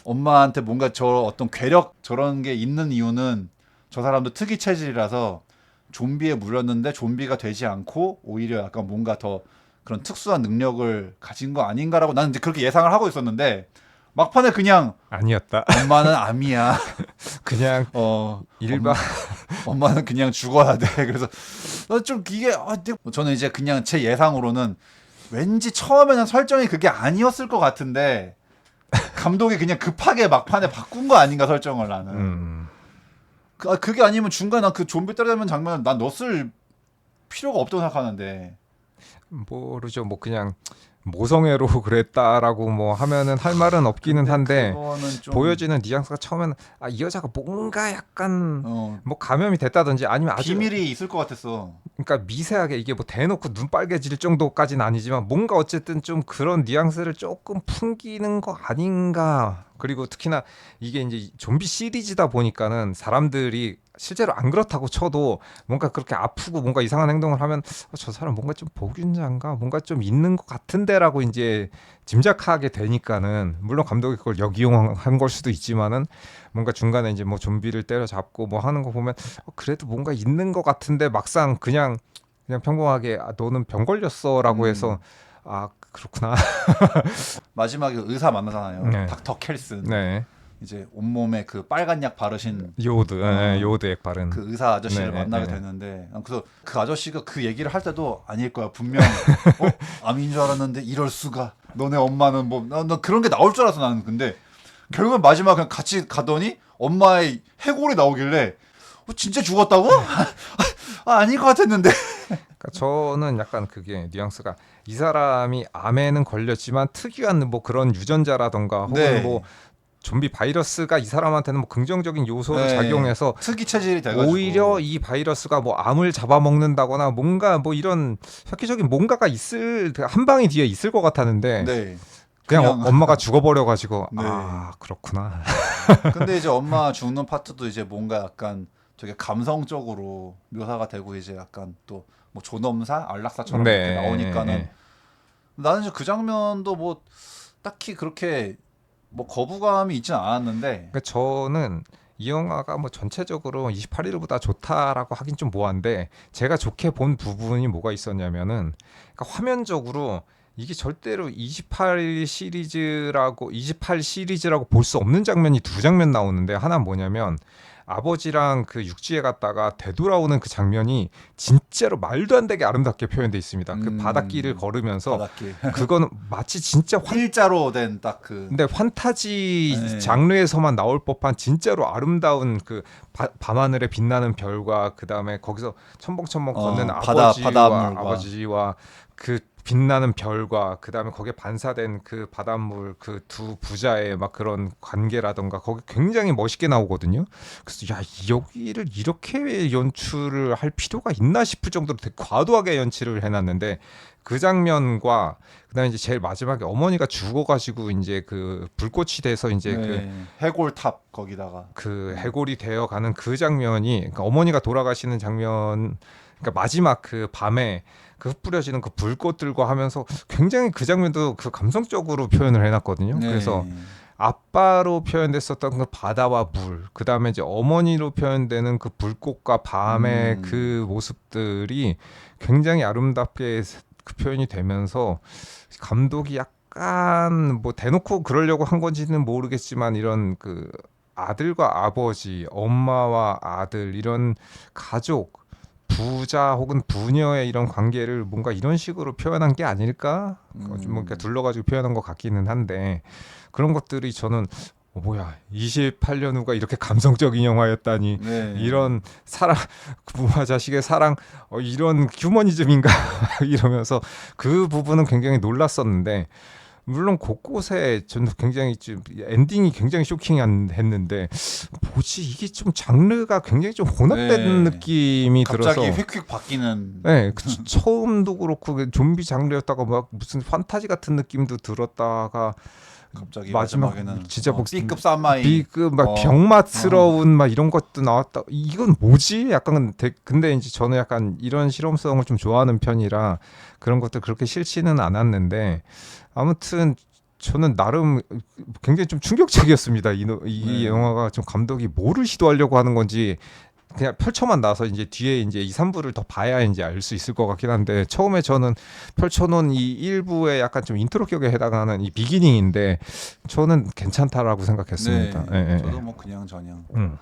엄마한테 뭔가 저 어떤 괴력 저런 게 있는 이유는 저 사람도 특이 체질이라서 좀비에 물렸는데 좀비가 되지 않고 오히려 약간 뭔가 더 그런 특수한 능력을 가진 거 아닌가라고 나는 이제 그렇게 예상을 하고 있었는데 막판에 그냥 아니었다. 엄마는 암이야. 그냥 일반 엄마는 그냥 죽어야 돼. 그래서 좀 이게 저는 이제 그냥 제 예상으로는 왠지 처음에는 설정이 그게 아니었을 것 같은데 감독이 그냥 급하게 막판에 바꾼 거 아닌가 설정을 나는. 그게 아니면 중간에 난 그 좀비 때려잡는 장면을 난 넣었을 필요가 없다고 생각하는데. 모르죠. 뭐 그냥 모성애로 그랬다라고 뭐 하면은 할 말은 없기는 한데 좀... 보여지는 뉘앙스가 처음에는 이 여자가 뭔가 약간 뭐 감염이 됐다든지 아니면 아주 비밀이 있을 것 같았어. 그러니까 미세하게 이게 뭐 대놓고 눈 빨개질 정도까지는 아니지만 뭔가 어쨌든 좀 그런 뉘앙스를 조금 풍기는 거 아닌가. 그리고 특히나 이게 이제 좀비 시리즈다 보니까는 사람들이 실제로 안 그렇다고 쳐도 뭔가 그렇게 아프고 뭔가 이상한 행동을 하면 저 사람 뭔가 좀 복균자인가 뭔가 좀 있는 것 같은데라고 이제 짐작하게 되니까는 물론 감독이 그걸 역이용한 걸 수도 있지만은 뭔가 중간에 이제 뭐 좀비를 때려잡고 뭐 하는 거 보면 그래도 뭔가 있는 것 같은데 막상 그냥 평범하게 너는 병 걸렸어라고 해서 그렇구나. 마지막에 의사 만나잖아요. 네. 닥터 켈슨. 네. 이제 온몸에 그 빨간 약 바르신 요오드 액 바른 그 의사 아저씨를 만나게 되는데 그래서 그 아저씨가 그 얘기를 할 때도 아닐 거야 분명 암인 줄 알았는데 이럴 수가 너네 엄마는 뭐 나 그런 게 나올 줄 알았어 나는. 근데 결국은 마지막에 그냥 같이 가더니 엄마의 해골이 나오길래 진짜 죽었다고? 아닐 것 같았는데. 그러니까 저는 약간 그게 뉘앙스가 이 사람이 암에는 걸렸지만 특이한 뭐 그런 유전자라던가 혹은 뭐 좀비 바이러스가 이 사람한테는 뭐 긍정적인 요소로 작용해서 특이 체질이 돼가지고 오히려 이 바이러스가 뭐 암을 잡아먹는다거나 뭔가 뭐 이런 획기적인 뭔가가 있을 한 방이 뒤에 있을 것 같았는데 그냥 엄마가 죽어버려가지고 그렇구나. 근데 이제 엄마 죽는 파트도 이제 뭔가 약간 되게 감성적으로 묘사가 되고 이제 약간 또 뭐 존엄사 안락사처럼 이렇게 나오니까는 나는 이제 그 장면도 뭐 딱히 그렇게 뭐 거부감이 있진 않았는데. 그러니까 저는 이 영화가 뭐 전체적으로 28일보다 좋다라고 하긴 좀 뭐한데 제가 좋게 본 부분이 뭐가 있었냐면은 그러니까 화면적으로 이게 절대로 28 시리즈라고 볼 수 없는 장면이 두 장면 나오는데 하나는 뭐냐면 아버지랑 그 육지에 갔다가 되돌아오는 그 장면이 진짜로 말도 안 되게 아름답게 표현돼 있습니다. 그 바닷길을 걸으면서 그거는 마치 진짜 일자로 된 딱 그 근데 판타지 장르에서만 나올 법한 진짜로 아름다운 그 밤하늘에 빛나는 별과 그다음에 거기서 첨벙첨벙 걷는 아버지와 그 빛나는 별과 그다음에 거기에 반사된 그 바닷물 그 두 부자의 막 그런 관계라던가 거기 굉장히 멋있게 나오거든요. 그래서 여기를 이렇게 연출을 할 필요가 있나 싶을 정도로 되게 과도하게 연출을 해놨는데 그 장면과 그다음에 이제 제일 마지막에 어머니가 죽어가지고 이제 그 불꽃이 돼서 이제 그 해골탑 거기다가 그 해골이 되어가는 그 장면이 그러니까 어머니가 돌아가시는 장면 그러니까 마지막 그 밤에 그 흩뿌려지는 그 불꽃들과 하면서 굉장히 그 장면도 그 감성적으로 표현을 해놨거든요. 그래서 아빠로 표현됐었던 그 바다와 물, 그 다음에 이제 어머니로 표현되는 그 불꽃과 밤의 그 모습들이 굉장히 아름답게 그 표현이 되면서 감독이 약간 뭐 대놓고 그러려고 한 건지는 모르겠지만 이런 그 아들과 아버지, 엄마와 아들 이런 가족 부자 혹은 부녀의 이런 관계를 뭔가 이런 식으로 표현한 게 아닐까? 좀 뭔가 둘러가지고 표현한 것 같기는 한데 그런 것들이 저는 뭐야 28년 후가 이렇게 감성적인 영화였다니 네. 이런 사랑 부모와 자식의 사랑 이런 휴머니즘인가 이러면서 그 부분은 굉장히 놀랐었는데 물론 곳곳에 저는 굉장히 좀 엔딩이 굉장히 쇼킹했는데 뭐지 이게 좀 장르가 굉장히 좀 혼합된 네. 느낌이 갑자기 들어서 휙휙 바뀌는. 네, 처음도 그렇고 좀비 장르였다가 막 무슨 판타지 같은 느낌도 들었다가 갑자기 마지막 마지막에는 진짜 뭐 B급 쌈마이. B급 막 어. 병맛스러운 막 이런 것도 나왔다. 이건 뭐지? 약간 근데 이제 저는 약간 이런 실험성을 좀 좋아하는 편이라 그런 것들 그렇게 싫지는 않았는데 아무튼 저는 나름 굉장히 좀 충격적이었습니다. 이 네. 영화가 좀 감독이 뭐를 시도하려고 하는 건지 그냥 펼쳐만 놔서 이제 뒤에 이제 2, 3부를 더 봐야 이제 알 수 있을 것 같긴 한데 처음에 저는 펼쳐놓은 이 1부에 약간 좀 인트로격에 해당하는 이 비기닝인데 저는 괜찮다라고 생각했습니다. 네. 예, 예. 저도 뭐 그냥 저냥. 음.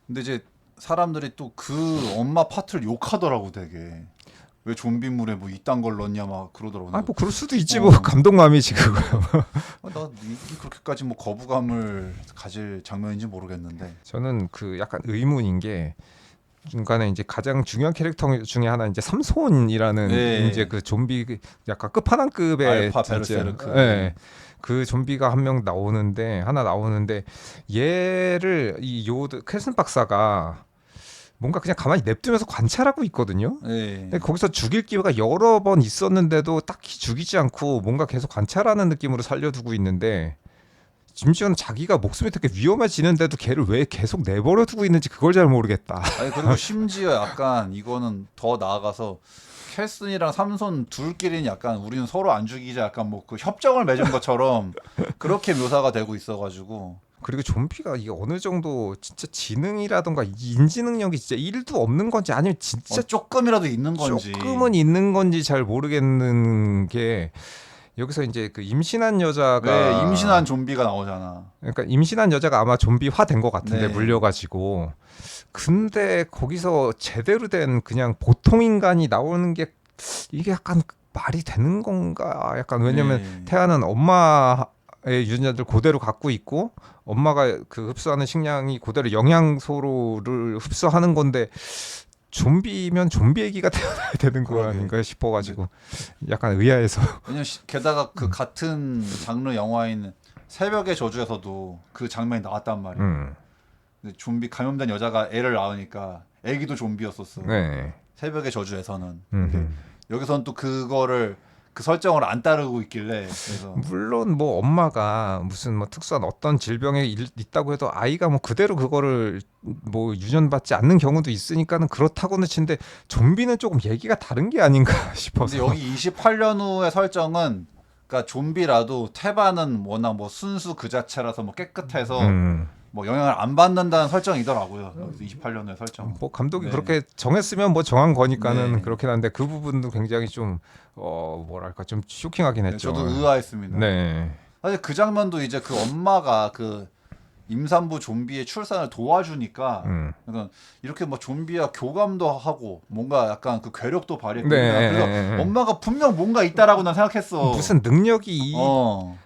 근데 이제 사람들이 또 그 엄마 파트를 욕하더라고 되게. 왜 좀비물에 뭐 이딴 걸 넣냐 막 그러더라고. 아, 뭐 그럴 수도 있지 어. 뭐 감독맘이지 그거. 나 이게 그렇게까지 뭐 거부감을 가질 장면인지 모르겠는데. 저는 그 약간 의문인 게 중간에 이제 가장 중요한 캐릭터 중에 하나 이제 삼손이라는 네. 이제 그 좀비 약간 끝판왕급의 알파 진짜, 베르세르크. 예. 그 좀비가 한 명 나오는데 얘를 이 요드 캐슨 박사가 뭔가 그냥 가만히 냅두면서 관찰하고 있거든요. 네. 근데 거기서 죽일 기회가 여러 번 있었는데도 딱히 죽이지 않고 뭔가 계속 관찰하는 느낌으로 살려두고 있는데 심지어는 자기가 목숨이 되게 위험해지는데도 걔를 왜 계속 내버려두고 있는지 그걸 잘 모르겠다. 아니 그리고 심지어 약간 이거는 더 나아가서 캘슨이랑 삼손 둘끼리는 약간 우리는 서로 안 죽이자 약간 뭐 그 협정을 맺은 것처럼 그렇게 묘사가 되고 있어가지고. 그리고 좀비가 이게 어느 정도 진짜 지능이라던가 인지 능력이 진짜 1도 없는 건지 아니면 진짜 조금이라도 있는 건지. 조금은 있는 건지 잘 모르겠는 게 여기서 이제 그 임신한 여자가 왜 임신한 좀비가 나오잖아. 그러니까 임신한 여자가 아마 좀비화 된 것 같은데 네. 물려가지고 근데 거기서 제대로 된 그냥 보통 인간이 나오는 게 이게 약간 말이 되는 건가 약간 왜냐면 네. 태아는 엄마의 유전자들 그대로 갖고 있고 엄마가 그 흡수하는 식량이 그대로 영양소를 흡수하는 건데 좀비면 좀비 애기가 태어나야 되는 거 그러게. 아닌가 싶어가지고 약간 의아해서 왜냐면 게다가 그 같은 장르 영화인 새벽의 저주에서도 그 장면이 나왔단 말이야. 근데 좀비 감염된 여자가 애를 낳으니까 애기도 좀비였었어. 네. 새벽의 저주에서는. 근데 여기서는 또 그 설정을 안 따르고 있길래 그래서 물론 뭐 엄마가 무슨 뭐 특수한 어떤 질병에 있다고 해도 아이가 뭐 그대로 그거를 뭐 유전받지 않는 경우도 있으니까는 그렇다고는 치는데 좀비는 조금 얘기가 다른 게 아닌가 싶어서. 근데 여기 28년 후의 설정은 그러니까 좀비라도 테바는 워낙 뭐 순수 그 자체라서 뭐 깨끗해서 뭐 영향을 안 받는다는 설정이더라고요. 28년 후의 설정. 뭐 감독이 네. 그렇게 정했으면 뭐 정한 거니까는 네. 그렇긴 한데 그 부분도 굉장히 좀 뭐랄까 좀 쇼킹하긴 네, 했죠. 저도 의아했습니다. 네. 사실 그 장면도 이제 그 엄마가 그 임산부 좀비의 출산을 도와주니까 그러니까 이렇게 뭐 좀비와 교감도 하고 뭔가 약간 그 괴력도 발휘했고 네. 그래서 엄마가 분명 뭔가 있다라고 난 생각했어. 무슨 능력이 어.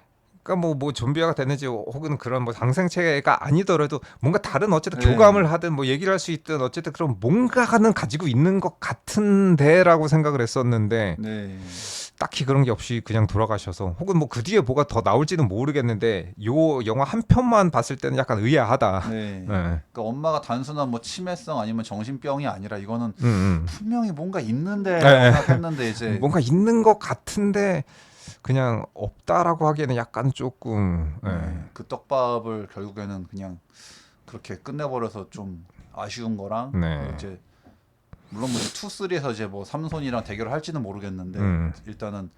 그러니까 뭐 좀비화가 되는지 혹은 그런 뭐 당생체가 아니더라도 뭔가 다른 어쨌든 네. 교감을 하든 뭐 얘기를 할 수 있든 어쨌든 그런 뭔가는 가지고 있는 것 같은데라고 생각을 했었는데 네. 딱히 그런 게 없이 그냥 돌아가셔서 혹은 뭐 그 뒤에 뭐가 더 나올지는 모르겠는데 요 영화 한 편만 봤을 때는 약간 의아하다. 네. 네. 그러니까 엄마가 단순한 뭐 치매성 아니면 정신병이 아니라 이거는 분명히 뭔가 있는데 네. 생각했는데 이제 뭔가 있는 것 같은데 그냥 없다라고 하기에는 약간 조금 그 떡밥을 결국에는 그냥 그렇게 끝내버려서 좀 아쉬운 거랑 네. 이제 물론 뭐 2, 3에서 이제 뭐 삼손이랑 대결을 할지는 모르겠는데 일단은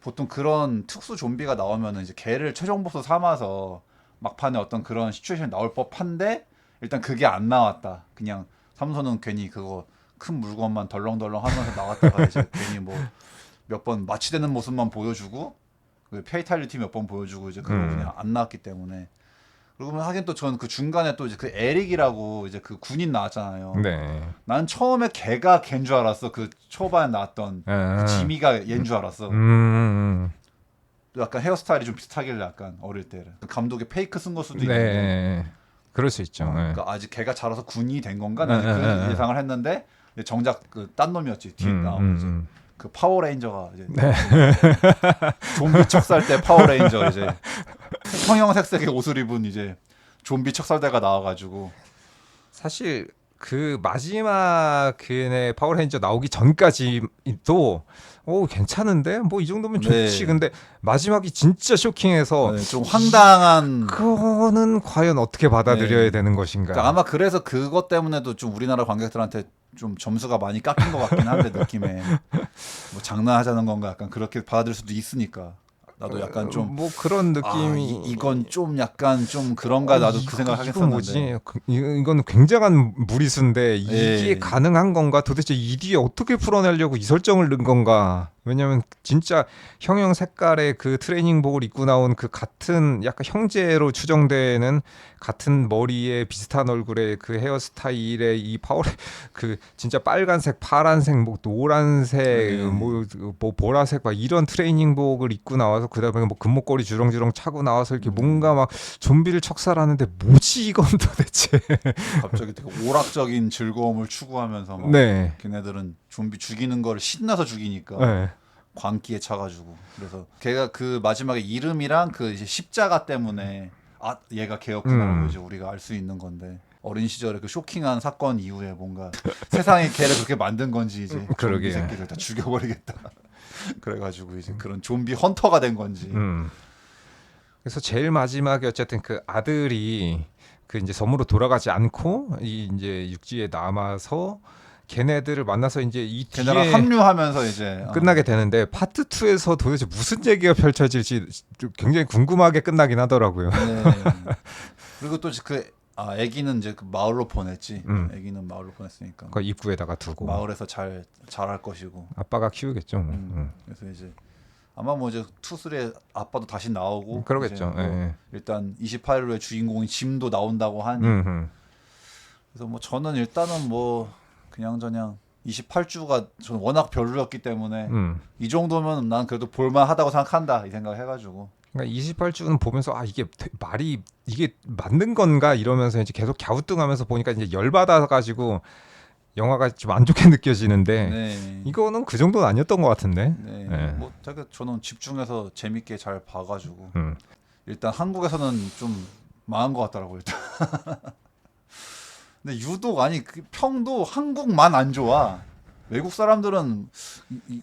보통 그런 특수 좀비가 나오면은 이제 걔를 최종 보스 삼아서 막판에 어떤 그런 시츄에이션이 나올 법한데 일단 그게 안 나왔다. 그냥 삼손은 괜히 그거 큰 물건만 덜렁덜렁 하면서 나왔다가 이제 괜히 뭐 몇 번 마취되는 모습만 보여주고 그 페이탈리티 몇 번 보여주고 이제 그거 그냥 안 나왔기 때문에 그러면 하긴 또 전 그 중간에 또 이제 그 에릭이라고 이제 그 군인 나왔잖아요. 네. 난 처음에 걔가 걔인 줄 알았어. 그 초반에 나왔던 그 지미가 얘인 줄 알았어. 또 약간 헤어스타일이 좀 비슷하길래 약간 어릴 때는 감독이 페이크 쓴 걸 수도 있는데. 네. 그럴 수 있죠. 그러니까 아직 걔가 자라서 군인이 된 건가? 네, 난 네, 그 네. 예상을 했는데 정작 그 딴 놈이었지. 뒤에 나오는 이제 그 파워레인저가 이제 좀비 척살 때 파워레인저 이제 형형색색의 옷을 입은 이제 좀비 척살대가 나와가지고 사실 그 마지막 그네 파워레인저 나오기 전까지도 괜찮은데 뭐 이 정도면 좋지. 네. 근데 마지막이 진짜 쇼킹해서 좀 황당한. 그거는 과연 어떻게 받아들여야 네. 되는 것인가. 그러니까 아마 그래서 그것 때문에도 좀 우리나라 관객들한테 좀 점수가 많이 깎인 것 같긴 한데 느낌에 뭐 장난하자는 건가 약간 그렇게 받아들일 수도 있으니까 나도 약간 좀 뭐 그런 느낌이 이건 좀 약간 좀 그런가 나도 그 생각 이건 하겠었는데. 뭐지? 이건 굉장한 무리수인데 이게 예. 가능한 건가? 도대체 이 뒤에 어떻게 풀어내려고 이 설정을 넣은 건가? 왜냐면 진짜 형형 색깔의 그 트레이닝복을 입고 나온 그 같은 약간 형제로 추정되는 같은 머리에 비슷한 얼굴의 그 헤어스타일의 이 파워 그 진짜 빨간색, 파란색, 뭐 노란색, 네. 뭐 보라색 막 이런 트레이닝복을 입고 나와서 그다음에 뭐 금목걸이 주렁주렁 차고 나와서 이렇게 뭔가 막 좀비를 척살하는데 뭐지 이건 도대체? 갑자기 되게 오락적인 즐거움을 추구하면서 막 네. 걔네들은 좀비 죽이는 거를 신나서 죽이니까 네. 광기에 차가지고 그래서 걔가 그 마지막에 이름이랑 그 이제 십자가 때문에 얘가 걔였구나라고 이제 우리가 알 수 있는 건데 어린 시절에 그 쇼킹한 사건 이후에 뭔가 세상에 걔를 그렇게 만든 건지 이제 그러게. 좀비 새끼들 다 죽여버리겠다 그래가지고 이제 그런 좀비 헌터가 된 건지. 그래서 제일 마지막에 어쨌든 그 아들이 그 이제 섬으로 돌아가지 않고 이 이제 육지에 남아서 걔네들을 만나서 이제 이 걔네가 뒤에 합류하면서 이제 끝나게 되는데 파트 2에서 도대체 무슨 얘기가 펼쳐질지 굉장히 궁금하게 끝나긴 하더라고요. 네. 그리고 또 그 아기는 이제 그 마을로 보냈지. 아기는 마을로 보냈으니까 그 입구에다가 두고 마을에서 잘 자랄 것이고. 아빠가 키우겠죠. 그래서 이제 아마 뭐 이제 투슬의 아빠도 다시 나오고 그러겠죠. 이제 뭐 예. 일단 28일의 주인공인 짐도 나온다고 하니 그래서 뭐 저는 일단은 뭐 그냥저냥 28주가 저는 워낙 별로였기 때문에 이 정도면 난 그래도 볼만하다고 생각한다 이 생각을 해가지고. 그러니까 28주는 보면서 이게 말이 이게 맞는 건가 이러면서 이제 계속 갸우뚱하면서 보니까 이제 열받아 가지고 영화가 좀 안 좋게 느껴지는데 네. 이거는 그 정도는 아니었던 것 같은데. 네. 네. 뭐 되게 저는 집중해서 재밌게 잘 봐가지고 음. 일단 한국에서는 좀 망한 것 같더라고요. 일단. 근데 유독 그 평도 한국만 안 좋아. 외국 사람들은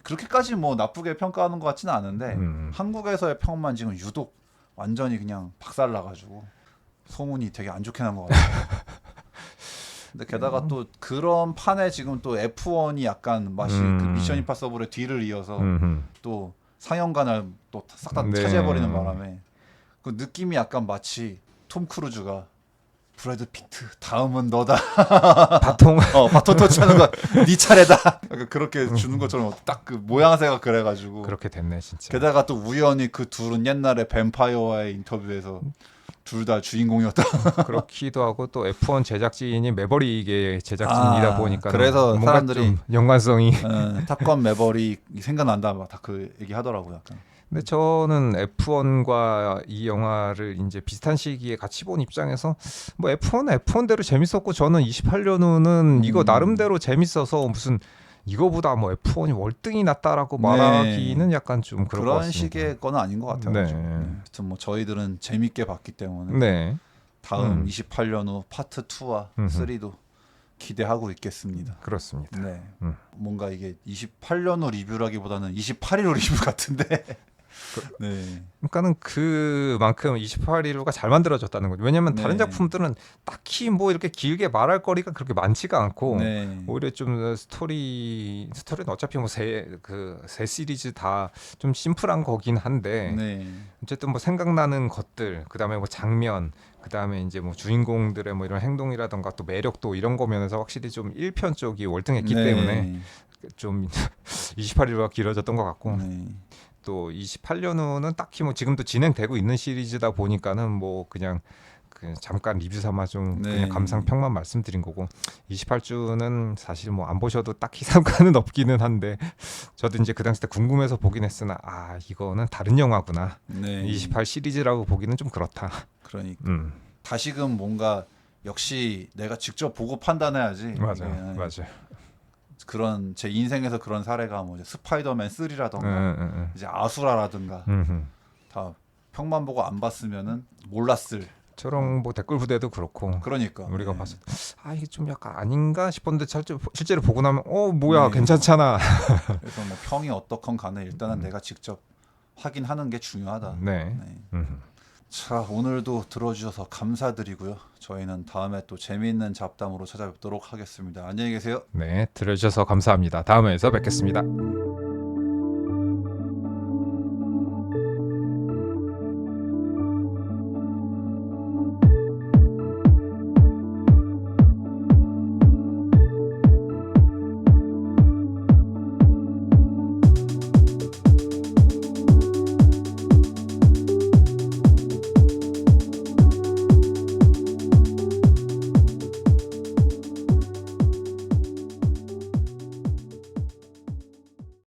그렇게까지 뭐 나쁘게 평가하는 것 같지는 않은데 한국에서의 평만 지금 유독 완전히 그냥 박살나가지고 소문이 되게 안 좋게 난 것 같아요. 근데 게다가 또 그런 판에 지금 또 F1이 약간 맛이 그 미션 임파서블의 뒤를 이어서 또 상영관을 또 싹 다 네. 차지해버리는 바람에 그 느낌이 약간 마치 톰 크루즈가 브래드 피트 다음은 너다 바통 바톤 터치하는 거 네 차례다 약간 그렇게 주는 것처럼 딱 그 모양새가 그래가지고 그렇게 됐네 진짜. 게다가 또 우연히 그 둘은 옛날에 뱀파이어와의 인터뷰에서 둘 다 주인공이었다. 그렇기도 하고 또 F1 제작진이 매버릭의 제작진이다 보니까 그래서 뭔가 사람들이 좀 연관성이. 탑건 매버릭 생각난다 막 다 그 얘기 하더라고요. 약간. 근데 저는 F1과 이 영화를 이제 비슷한 시기에 같이 본 입장에서 뭐 F1은 F1대로 재밌었고 저는 28년 후는 이거 나름대로 재밌어서 무슨 이거보다 뭐 F1이 월등히 낫다라고 네. 말하기는 약간 좀 그럴 것 그런 같습니다. 식의 거는 아닌 것 같아요. 네. 하여튼 뭐 저희들은 재밌게 봤기 때문에 네. 다음 28년 후 파트 2와 3도 기대하고 있겠습니다. 그렇습니다. 네. 뭔가 이게 28년 후 리뷰라기보다는 28일 후 리뷰 같은데. 네. 그러니까는 그만큼 28일호가 잘 만들어졌다는 거죠. 왜냐하면 다른 네. 작품들은 딱히 뭐 이렇게 길게 말할 거리가 그렇게 많지가 않고 네. 오히려 좀 스토리는 어차피 뭐 세 시리즈 다 좀 심플한 거긴 한데 네. 어쨌든 뭐 생각나는 것들 그다음에 뭐 장면 그다음에 이제 뭐 주인공들의 뭐 이런 행동이라던가 또 매력도 이런 거 면에서 확실히 좀 1편 쪽이 월등했기 네. 때문에 좀 28일호가 길어졌던 것 같고 네. 또 28년 후는 딱히 뭐 지금도 진행되고 있는 시리즈다 보니까는 뭐 그냥 그 잠깐 리뷰 삼아 좀 네. 그냥 감상평만 말씀드린 거고 28주는 사실 뭐 안 보셔도 딱히 상관은 없기는 한데 저도 이제 그 당시 때 궁금해서 보긴 했으나 이거는 다른 영화구나. 네. 28 시리즈라고 보기는 좀 그렇다. 그러니까 음. 다시금 뭔가 역시 내가 직접 보고 판단해야지. 맞아. 이게 맞아. 그런 제 인생에서 그런 사례가 뭐 이제 스파이더맨 3라던가 이제 아수라라든가 다 평만 보고 안 봤으면은 몰랐을. 저런 뭐 댓글 부대도 그렇고 그러니까 우리가 네. 봤을 때 이게 좀 약간 아닌가 싶었는데 실제로 보고 나면 뭐야 네. 괜찮잖아. 그래서 뭐 평이 어떻건 간에 일단은 내가 직접 확인하는 게 중요하다. 네. 네. 자, 오늘도 들어주셔서 감사드리고요. 저희는 다음에 또 재미있는 잡담으로 찾아뵙도록 하겠습니다. 안녕히 계세요. 네, 들어주셔서 감사합니다. 다음에서 뵙겠습니다.